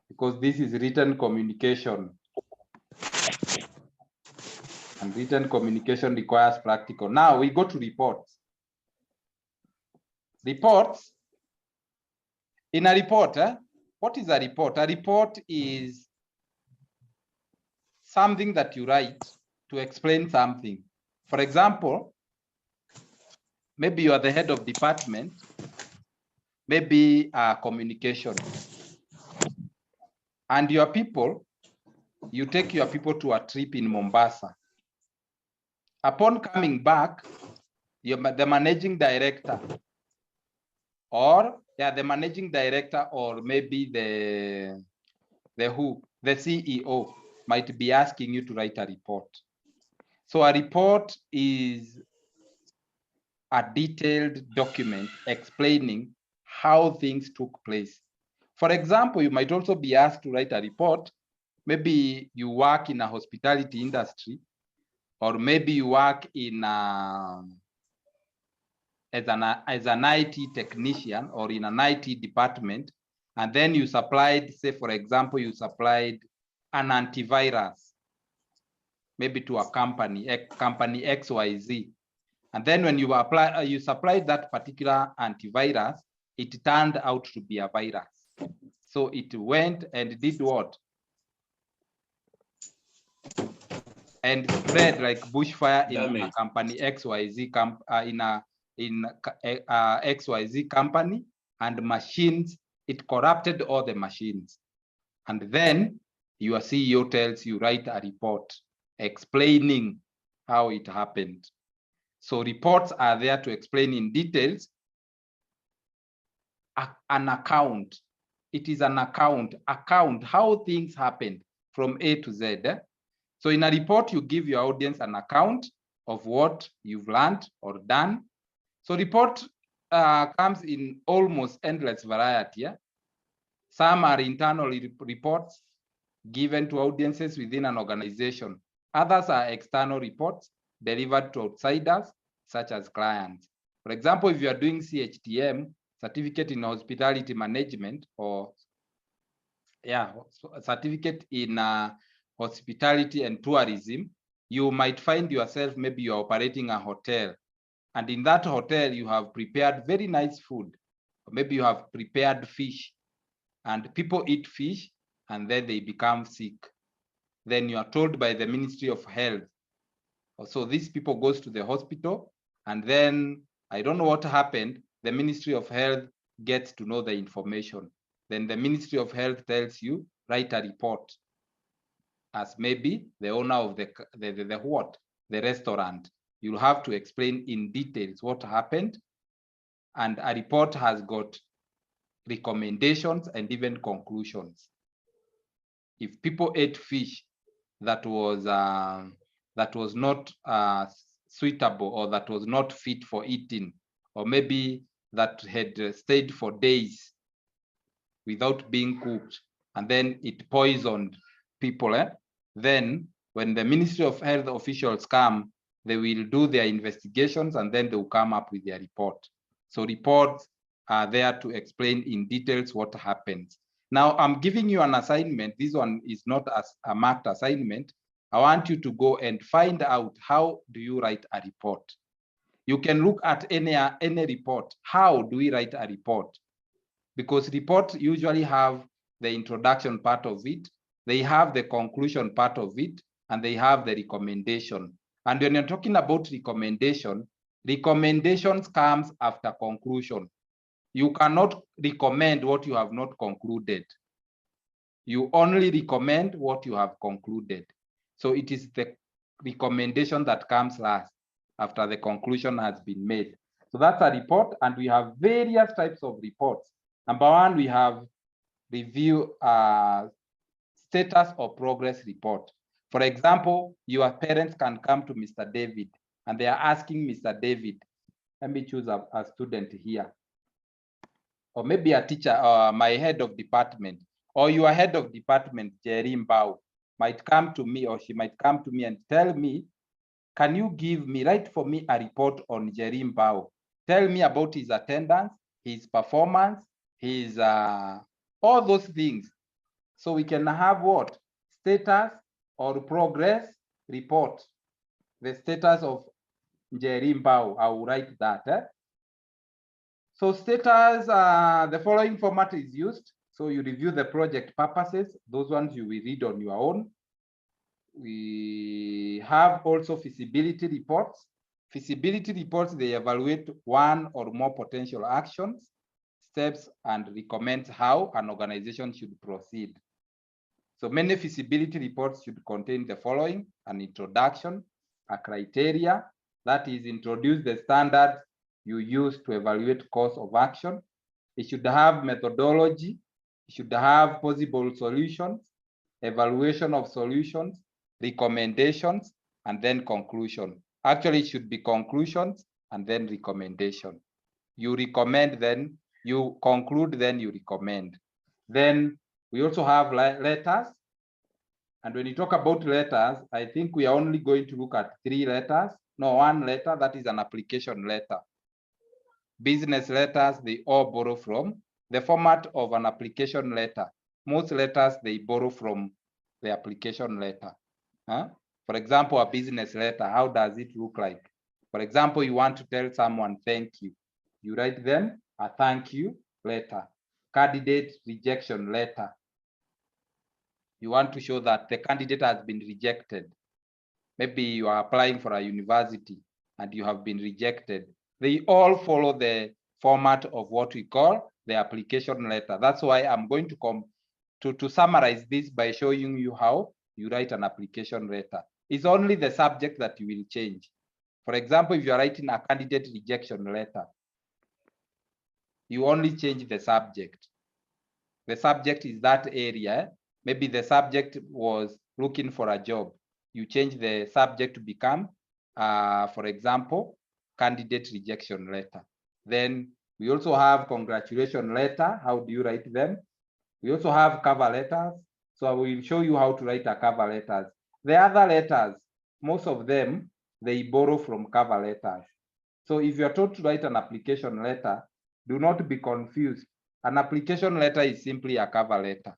because this is written communication. And written communication requires practical. Now we go to reports. Reports. In a report, what is a report? A report is something that you write to explain something. For example, maybe you are the head of department, maybe communication. And your people, you take your people to a trip in Mombasa. Upon coming back, the managing director or the managing director, or maybe the CEO might be asking you to write a report. So a report is a detailed document explaining how things took place. For example, you might also be asked to write a report. Maybe you work in a hospitality industry, or maybe you work in as an IT technician or in an IT department, and then you supplied, say, for example, you supplied an antivirus, maybe to a company XYZ. And then when you you supplied that particular antivirus, it turned out to be a virus. So it went and did what? And spread like bushfire in a company XYZ XYZ company, and machines, it corrupted all the machines. And then your CEO tells you, write a report explaining how it happened. So reports are there to explain in details an account. It is an account how things happened from A to Z. So in a report, you give your audience an account of what you've learned or done. So report comes in almost endless variety. Some are internal reports given to audiences within an organization. Others are external reports delivered to outsiders, such as clients. For example, if you are doing CHTM, certificate in hospitality management, or certificate in hospitality and tourism, you might find yourself, maybe you're operating a hotel, and in that hotel you have prepared very nice food, or maybe you have prepared fish, and people eat fish and then they become sick. Then you are told by the Ministry of Health. So these people goes to the hospital, and then I don't know what happened. The Ministry of Health gets to know the information. Then the Ministry of Health tells you, write a report, as maybe the owner of the restaurant. You'll have to explain in details what happened, and a report has got recommendations and even conclusions. If people ate fish that was not suitable, or that was not fit for eating, or maybe that had stayed for days without being cooked, and then it poisoned people, then when the Ministry of Health officials come, they will do their investigations, and then they will come up with their report. So reports are there to explain in details what happens. Now I'm giving you an assignment. This one is not a marked assignment. I want you to go and find out, how do you write a report? You can look at any report. How do we write a report? Because reports usually have the introduction part of it, they have the conclusion part of it, and they have the recommendation. And when you're talking about recommendation, recommendations comes after conclusion. You cannot recommend what you have not concluded. You only recommend what you have concluded. So it is the recommendation that comes last after the conclusion has been made. So that's a report, and we have various types of reports. Number one, we have review status or progress report. For example, your parents can come to Mr. David and they are asking Mr. David, let me choose a student here, or maybe a teacher, my head of department, or your head of department, Jerry Mbao, might come to me, or she might come to me and tell me, can you write for me a report on Jerry Mbao? Tell me about his attendance, his performance, his all those things. So we can have what? Status or progress report. The status of Jerry Mbao, I will write that. So status, the following format is used. So you review the project purposes. Those ones you will read on your own. We have also feasibility reports. Feasibility reports, they evaluate one or more potential actions, steps, and recommend how an organization should proceed. So many feasibility reports should contain the following: an introduction, a criteria, that is, introduce the standards you use to evaluate course of action, It should have methodology. It should have possible solutions, evaluation of solutions, recommendations, and then conclusion. Actually, it should be conclusions and then recommendation. You recommend, then you conclude, then you recommend. Then we also have letters. And when you talk about letters, I think we are only going to look at 3 letters. No, 1 letter, that is an application letter. Business letters, they all borrow from the format of an application letter. Most letters, they borrow from the application letter. For example, a business letter, how does it look like? For example, you want to tell someone thank you. You write them a thank you letter. Candidate rejection letter. You want to show that the candidate has been rejected. Maybe you are applying for a university and you have been rejected. They all follow the format of what we call the application letter. That's why I'm going to summarize this by showing you how you write an application letter. It's only the subject that you will change. For example, if you're writing a candidate rejection letter, you only change the subject. The subject is that area. Maybe the subject was looking for a job. You change the subject to become, for example, candidate rejection letter. Then we also have congratulation letter. How do you write them? We also have cover letters. So I will show you how to write a cover letters. The other letters, most of them, they borrow from cover letters. So if you're told to write an application letter, do not be confused. An application letter is simply a cover letter.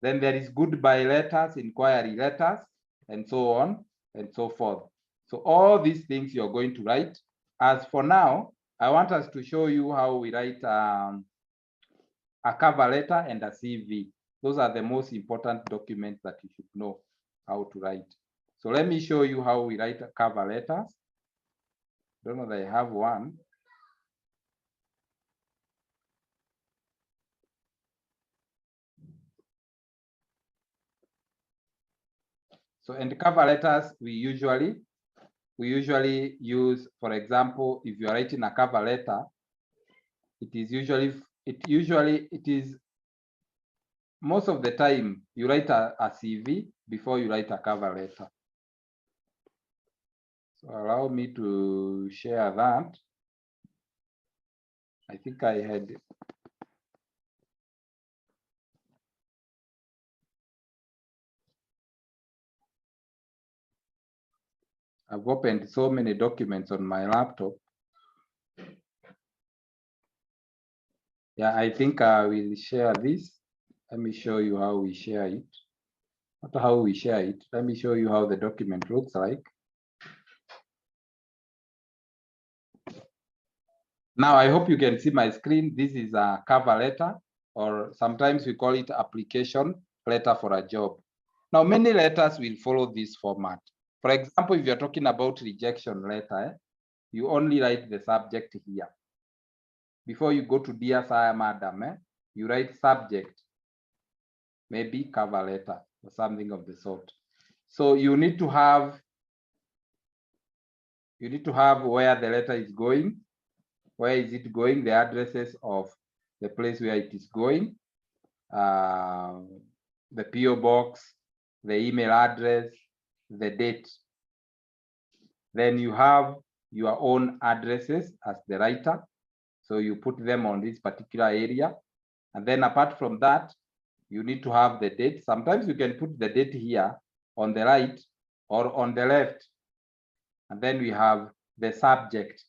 Then there is goodbye letters, inquiry letters, and so on and so forth. So all these things you're going to write. As for now, I want us to show you how we write a cover letter and a CV. Those are the most important documents that you should know how to write. So let me show you how we write cover letters. Don't know that I have one. So in the cover letters, we usually use, for example, if you are writing a cover letter, it is most of the time you write a CV before you write a cover letter. So allow me to share that. I think I had. I've opened so many documents on my laptop. Yeah, I think I will share this. Let me show you how we share it. Not how we share it. Let me show you how the document looks like. Now, I hope you can see my screen. This is a cover letter, or sometimes we call it application letter for a job. Now, many letters will follow this format. For example, if you're talking about rejection letter, you only write the subject here. Before you go to Dear Sir, Madam, you write subject, maybe cover letter or something of the sort. So you need to have where the letter is going. Where is it going? The addresses of the place where it is going, the PO box, the email address, the date. Then you have your own addresses as the writer. So you put them on this particular area. And then apart from that, you need to have the date. Sometimes you can put the date here on the right or on the left. And then we have the subject.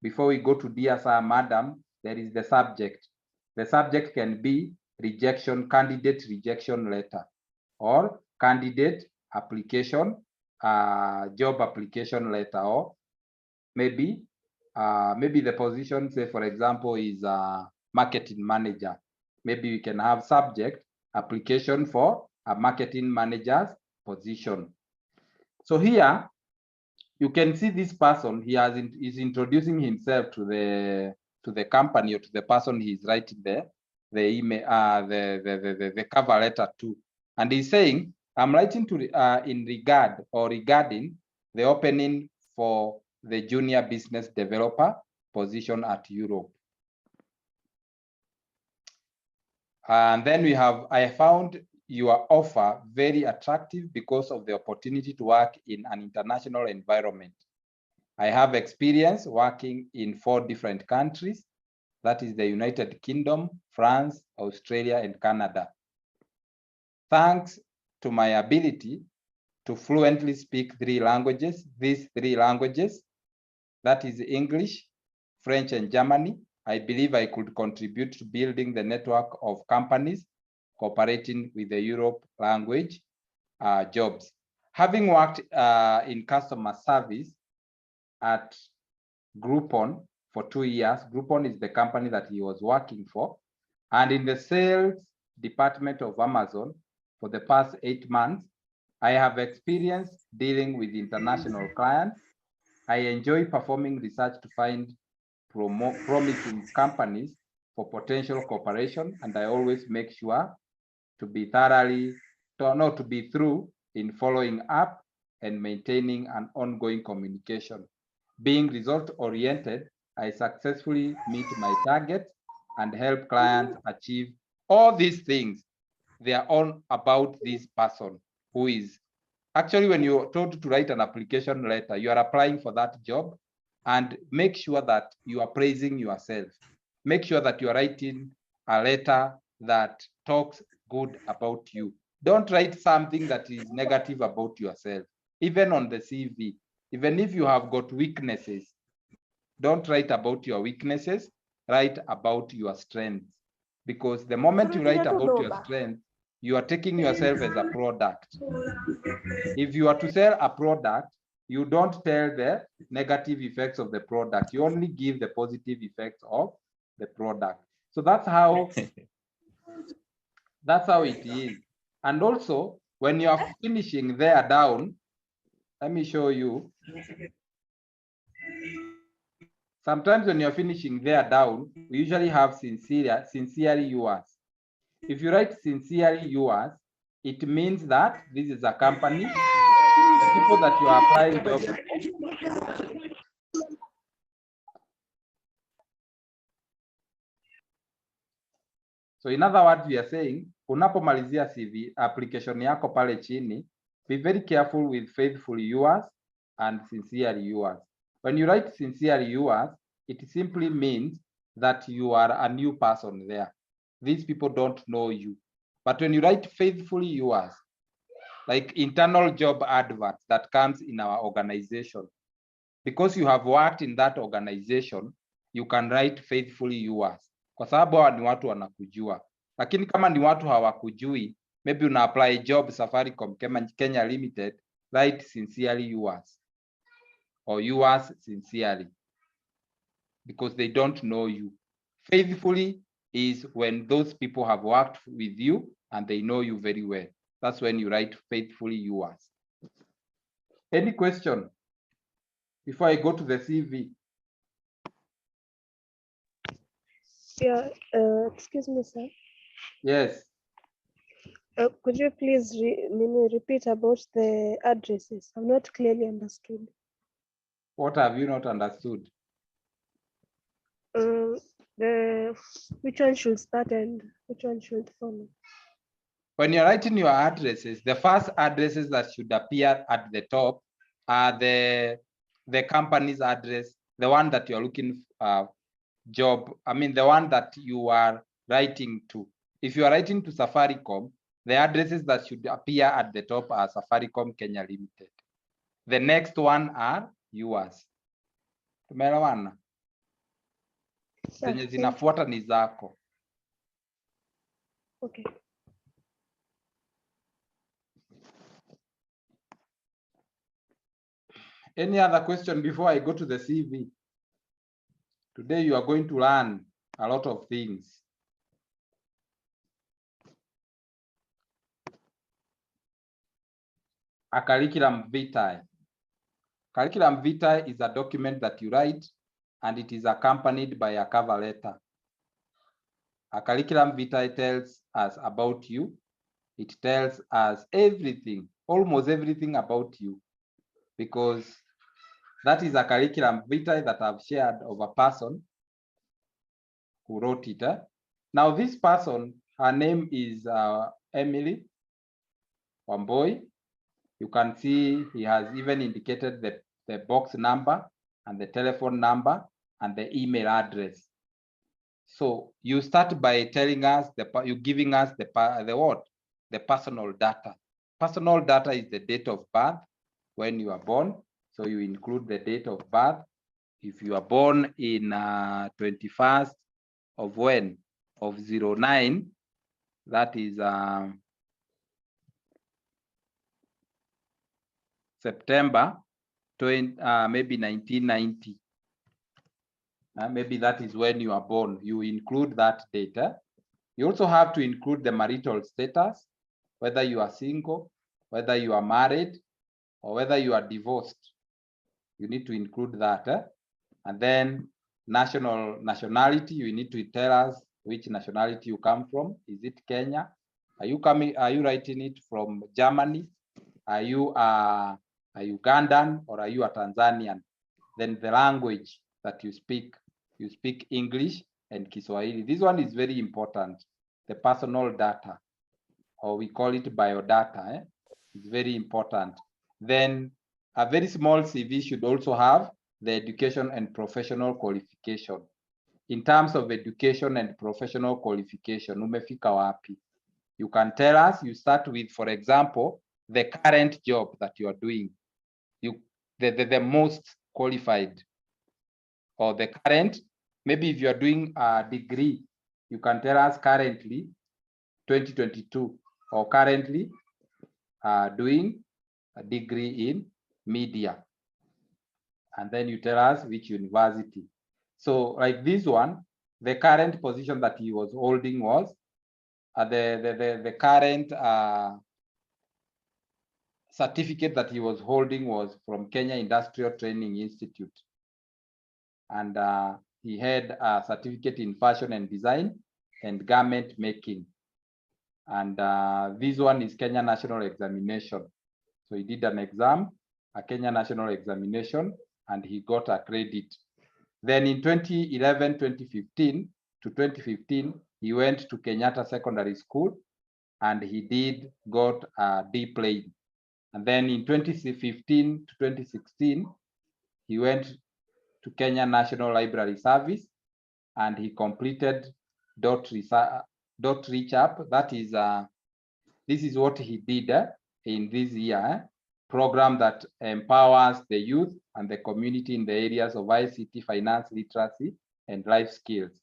Before we go to Dear Sir, Madam, there is the subject. The subject can be rejection, candidate rejection letter, or candidate application, job application letter, or maybe the position, say for example, is a marketing manager. Maybe we can have subject application for a marketing manager's position. So here you can see this person. He is introducing himself to the company or to the person he's writing the email, the cover letter to, and he's saying, "I'm writing to in regard or regarding the opening for the junior business developer position at Europe." And then we have, I found your offer very attractive because of the opportunity to work in an international environment. I have experience working in 4 different countries. That is the United Kingdom, France, Australia, and Canada. Thanks to my ability to fluently speak 3 languages, these 3 languages, that is English, French, and Germany, I believe I could contribute to building the network of companies cooperating with the Europe language jobs. Having worked in customer service at Groupon for 2 years, Groupon is the company that he was working for, and in the sales department of Amazon for the past 8 months, I have experience dealing with international clients. I enjoy performing research to find promising companies for potential cooperation, and I always make sure to be through in following up and maintaining an ongoing communication. Being result-oriented, I successfully meet my targets and help clients achieve all these things. They are all about this person who is actually, when you're told to write an application letter, you are applying for that job, and make sure that you are praising yourself. Make sure that you are writing a letter that talks good about you. Don't write something that is negative about yourself. Even on the CV, even if you have got weaknesses, don't write about your weaknesses, write about your strengths. Because the moment you write about your strengths, you are taking yourself as a product. If you are to sell a product, you don't tell the negative effects of the product. You only give the positive effects of the product. So that's how it is. And also, when you are finishing there down, let me show you. Sometimes when you're finishing there down, we usually have sincerely yours. If you write sincerely yours, it means that this is a company, the people that you are applying jobs. So in other words, we are saying, unapomalizia CV application yako pale chini, be very careful with faithfully yours and sincerely yours. When you write sincerely yours, it simply means that you are a new person there. These people don't know you. But when you write faithfully yours, like internal job adverts that comes in our organization, because you have worked in that organization, you can write faithfully yours. Kwa sababu hawa ni watu wanakujua. Lakini kama ni watu hawakujui, maybe una apply job Safaricom Kenya Limited, write sincerely yours or yours sincerely, because they don't know you. Faithfully is when those people have worked with you and they know you very well. That's when you write faithfully yours. Any question before I go to the CV? Yeah, excuse me, sir. Yes. Could you please repeat about the addresses? I'm not clearly understood. What have you not understood? Which one should start and which one should follow? When you're writing your addresses, the first addresses that should appear at the top are the company's address, the one that you're looking job. I mean, the one that you are writing to. If you are writing to Safaricom, the addresses that should appear at the top are Safaricom Kenya Limited. The next one are yours. Tumeelewana? Zenye zinafuata ni zako. Okay. Any other question before I go to the CV? Today you are going to learn a lot of things. A curriculum vitae. Curriculum vitae is a document that you write and it is accompanied by a cover letter. A curriculum vitae tells us about you. It tells us everything, almost everything about you, because that is a curriculum vitae that I've shared of a person who wrote it. Now this person Her name is Emily Wamboi. You can see he has even indicated the box number and the telephone number and the email address. So you start by telling us you giving us the personal data. Personal data is the date of birth when you are born. So you include the date of birth. If you are born in 21st of when? Of 09, that is September 20, maybe 1990. Maybe that is when you are born. You include that data. You also have to include the marital status, whether you are single, whether you are married, or whether you are divorced. You need to include that. And then nationality, you need to tell us which nationality you come from. Is it Kenya? Are you writing it from Germany? Are you a Ugandan or are you a Tanzanian? Then the language that you speak English and Kiswahili. This one is very important. The personal data, or we call it biodata. It's very important. Then a very small CV should also have the education and professional qualification. In terms of education and professional qualification, umefika wapi? You can tell us, you start with, for example, the current job that you are doing. The most qualified, or the current, maybe if you are doing a degree, you can tell us currently 2022, or currently doing a degree in media. And then you tell us which university. So like this one, the current position that he was holding was the current certificate that he was holding was from Kenya Industrial Training Institute. And he had a certificate in fashion and design and garment making. And this one is Kenya National Examination. So he did an exam, a Kenya National Examination, and he got a credit. Then in 2011, 2015 to 2015, he went to Kenyatta Secondary School and he got a D plane. And then in 2015 to 2016, he went to Kenya National Library Service and he completed Reach Up. That is, this is what he did in this year, program that empowers the youth and the community in the areas of ICT, finance, literacy, and life skills.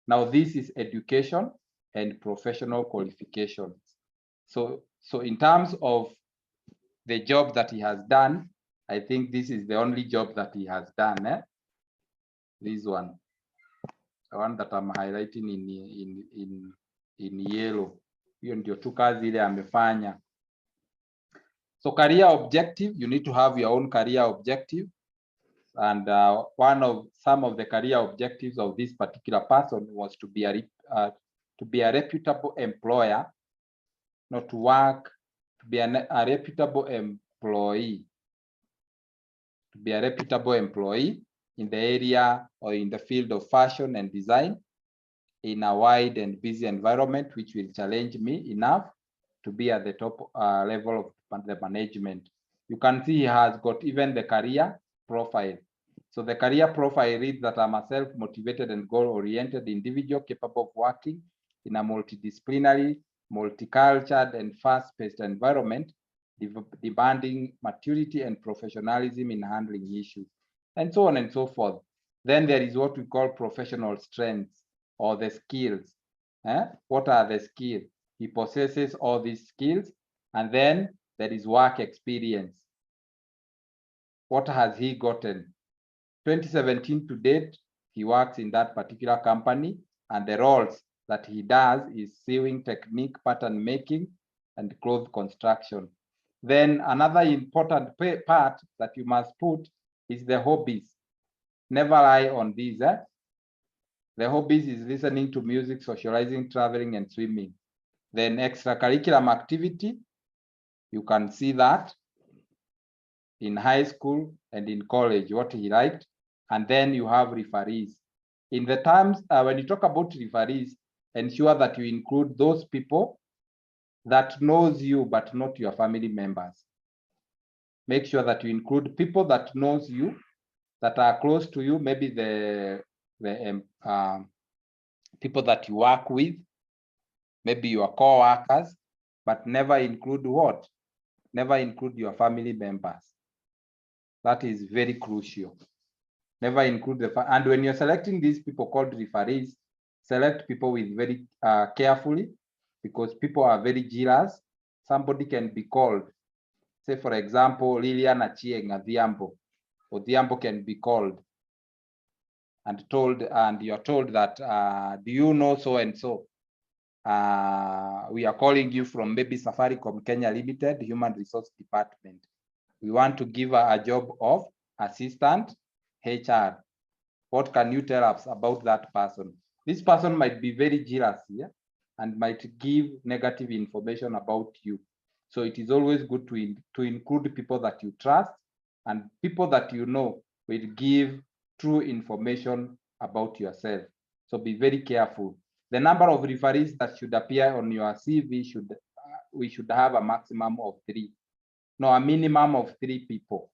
Now, this is education and professional qualifications. So in terms of the job that he has done, I think this is the only job that he has done. This one, the one that I'm highlighting in yellow. Hiyo ndio tu kazi ile amefanya. So career objective, you need to have your own career objective. And some of the career objectives of this particular person was to be a reputable employer, not to work, to be a reputable employee, to be a reputable employee in the area or in the field of fashion and design in a wide and busy environment, which will challenge me enough to be at the top level of the management. You can see he has got even the career profile. So the career profile reads that I'm a self-motivated and goal-oriented individual capable of working in a multidisciplinary, multicultural, and fast-paced environment, demanding maturity and professionalism in handling issues, and so on and so forth. Then there is what we call professional strengths or the skills. What are the skills? He possesses all these skills, and then there is work experience. What has he gotten? 2017 to date, he works in that particular company, and the roles that he does is sewing technique, pattern making, and cloth construction. Then another important part that you must put is the hobbies. Never lie on these. The hobbies is listening to music, socializing, traveling, and swimming. Then extracurricular activity, you can see that in high school and in college, what he liked. And then you have referees. In the terms, when you talk about referees, ensure that you include those people that knows you but not your family members. Make sure that you include people that knows you, that are close to you, maybe the people that you work with, maybe your co-workers, but never include what? Never include your family members. That is very crucial. Never include and when you're selecting these people called referees, select people with very carefully, because people are very jealous. Somebody can be called, say for example, Lilian Achieng Adhiambo. Odhiambo can be called and told, and you're told that, do you know so and so? We are calling you from maybe Safaricom Kenya Limited, Human Resource Department. We want to give her a job of assistant HR. What can you tell us about that person? This person might be very jealous here, and might give negative information about you. So it is always good to include people that you trust, and people that you know will give true information about yourself. So be very careful. The number of referees that should appear on your CV we should have a maximum of 3. No, a minimum of 3 people.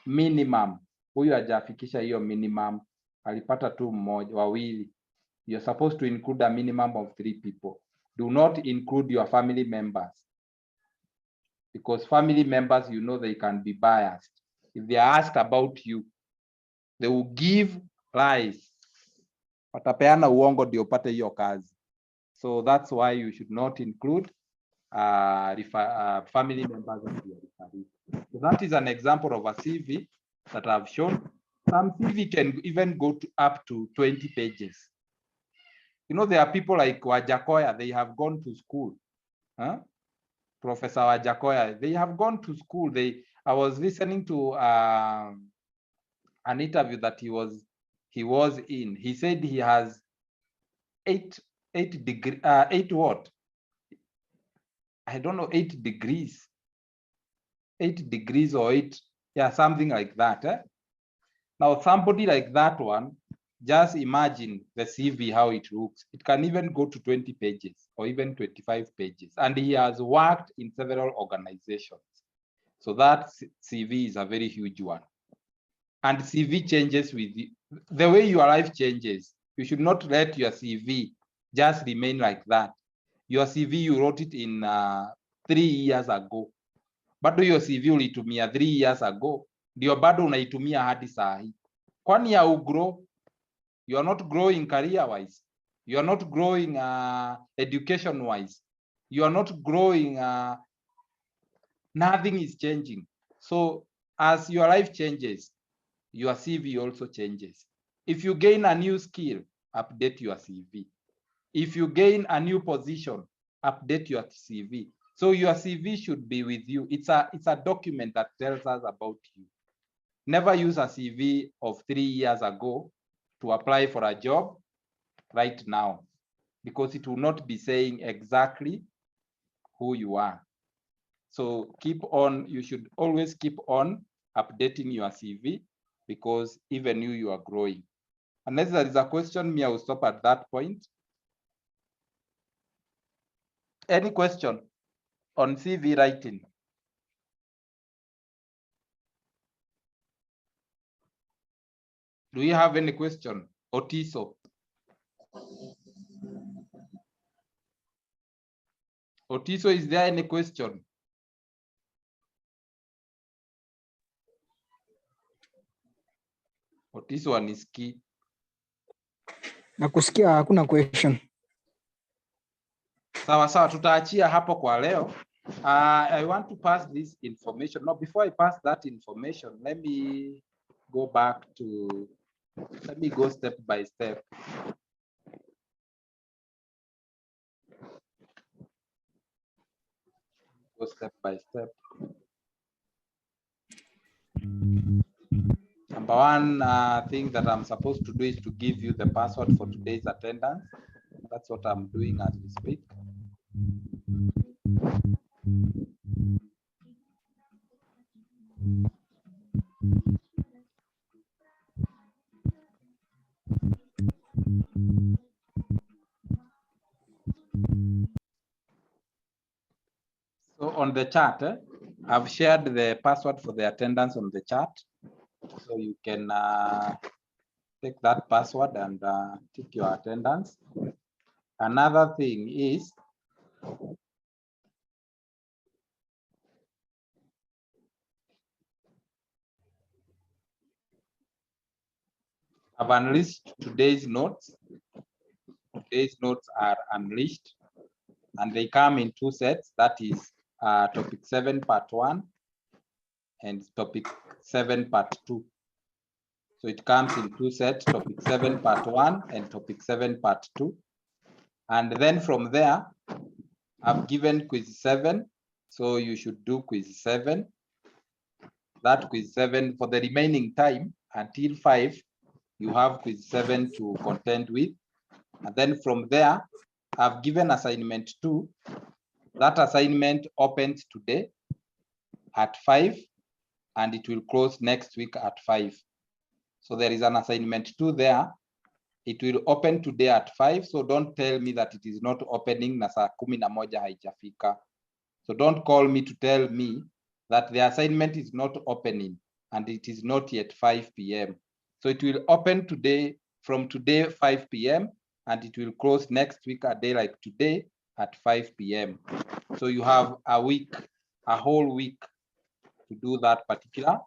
Minimum. Huyu hajafikisha hiyo minimum, alipata tu mmoja, wawili. You're supposed to include a minimum of 3 people. Do not include your family members, because family members, you know, they can be biased. If they are asked about you, they will give lies. Watapeana uongo ndio upate hiyo kazi. So that's why you should not include family members of your referee. So that is an example of a CV that I've shown. Some CV can even go up to 20 pages. You know, there are people like Wajakoya, they have gone to school. Professor Wajakoya, they have gone to school. I was listening to an interview that he was in. He said he has 8 what? I don't know, 8 degrees. 8 degrees or 8, yeah, something like that. Now, somebody like that one, just imagine the CV, how it looks. It can even go to 20 pages or even 25 pages. And he has worked in several organizations. So that CV is a very huge one. And CV changes with the way your life changes. You should not let your CV just remain like that. Your CV, you wrote it in 3 years ago. Bado your CV ulitumia 3 years ago. Ndio bado unaitumia hadi saa hii. Kwani ya ugrow? You are not growing career-wise. You are not growing education-wise. You are not growing, nothing is changing. So as your life changes, your CV also changes. If you gain a new skill, update your CV. If you gain a new position, update your CV. So your CV should be with you. It's a document that tells us about you. Never use a CV of 3 years ago to apply for a job right now, because it will not be saying exactly who you are. So you should always keep on updating your CV, because even you are growing. Unless there is a question, me, I will stop at that point. Any question on CV writing? Do you have any question? Otiso. Otiso, is there any question? Otiso anisikii. Nakusikia, hakuna question. Sawa sawa, tutaachia hapo kwa leo. I want to pass this information. Now, before I pass that information, let me go step by step. Go step by step. Number one thing that I'm supposed to do is to give you the password for today's attendance. That's what I'm doing as we speak. So on the chat, I've shared the password for the attendance on the chat. So you can take that password and tick your attendance. Another thing is, I've unleashed today's notes. Today's notes are unleashed and they come in 2 sets. That is topic 7 part 1 and topic 7 part 2. So it comes in 2 sets, topic 7 part 1 and topic 7 part 2. And then from there, I've given quiz 7. So you should do quiz 7. That quiz 7 for the remaining time until 5, you have quiz 7 to contend with. And then from there, I've given assignment 2. That assignment opens today at 5 and it will close next week at 5. So there is an assignment 2 there. It will open today at 5. So don't tell me that it is not opening na saa 11 haijafika. So don't call me to tell me that the assignment is not opening and it is not yet 5 p.m. So it will open today, from today 5 p.m. and it will close next week a day like today at 5 p.m. So you have a week, a whole week to do that particular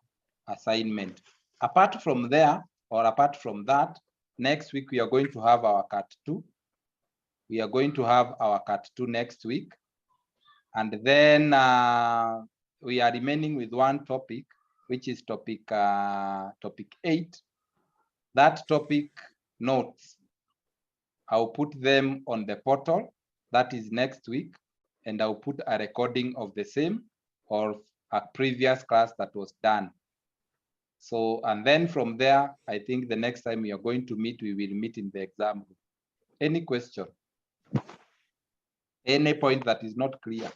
assignment. Apart from there, or apart from that, next week we are going to have our Cat 2. We are going to have our Cat 2 next week. And then we are remaining with one topic, which is topic 8. That topic notes, I'll put them on the portal. That is next week. And I'll put a recording of the same or a previous class that was done. So, and then from there, I think the next time we are going to meet, we will meet in the exam room. Any question? Any point that is not clear?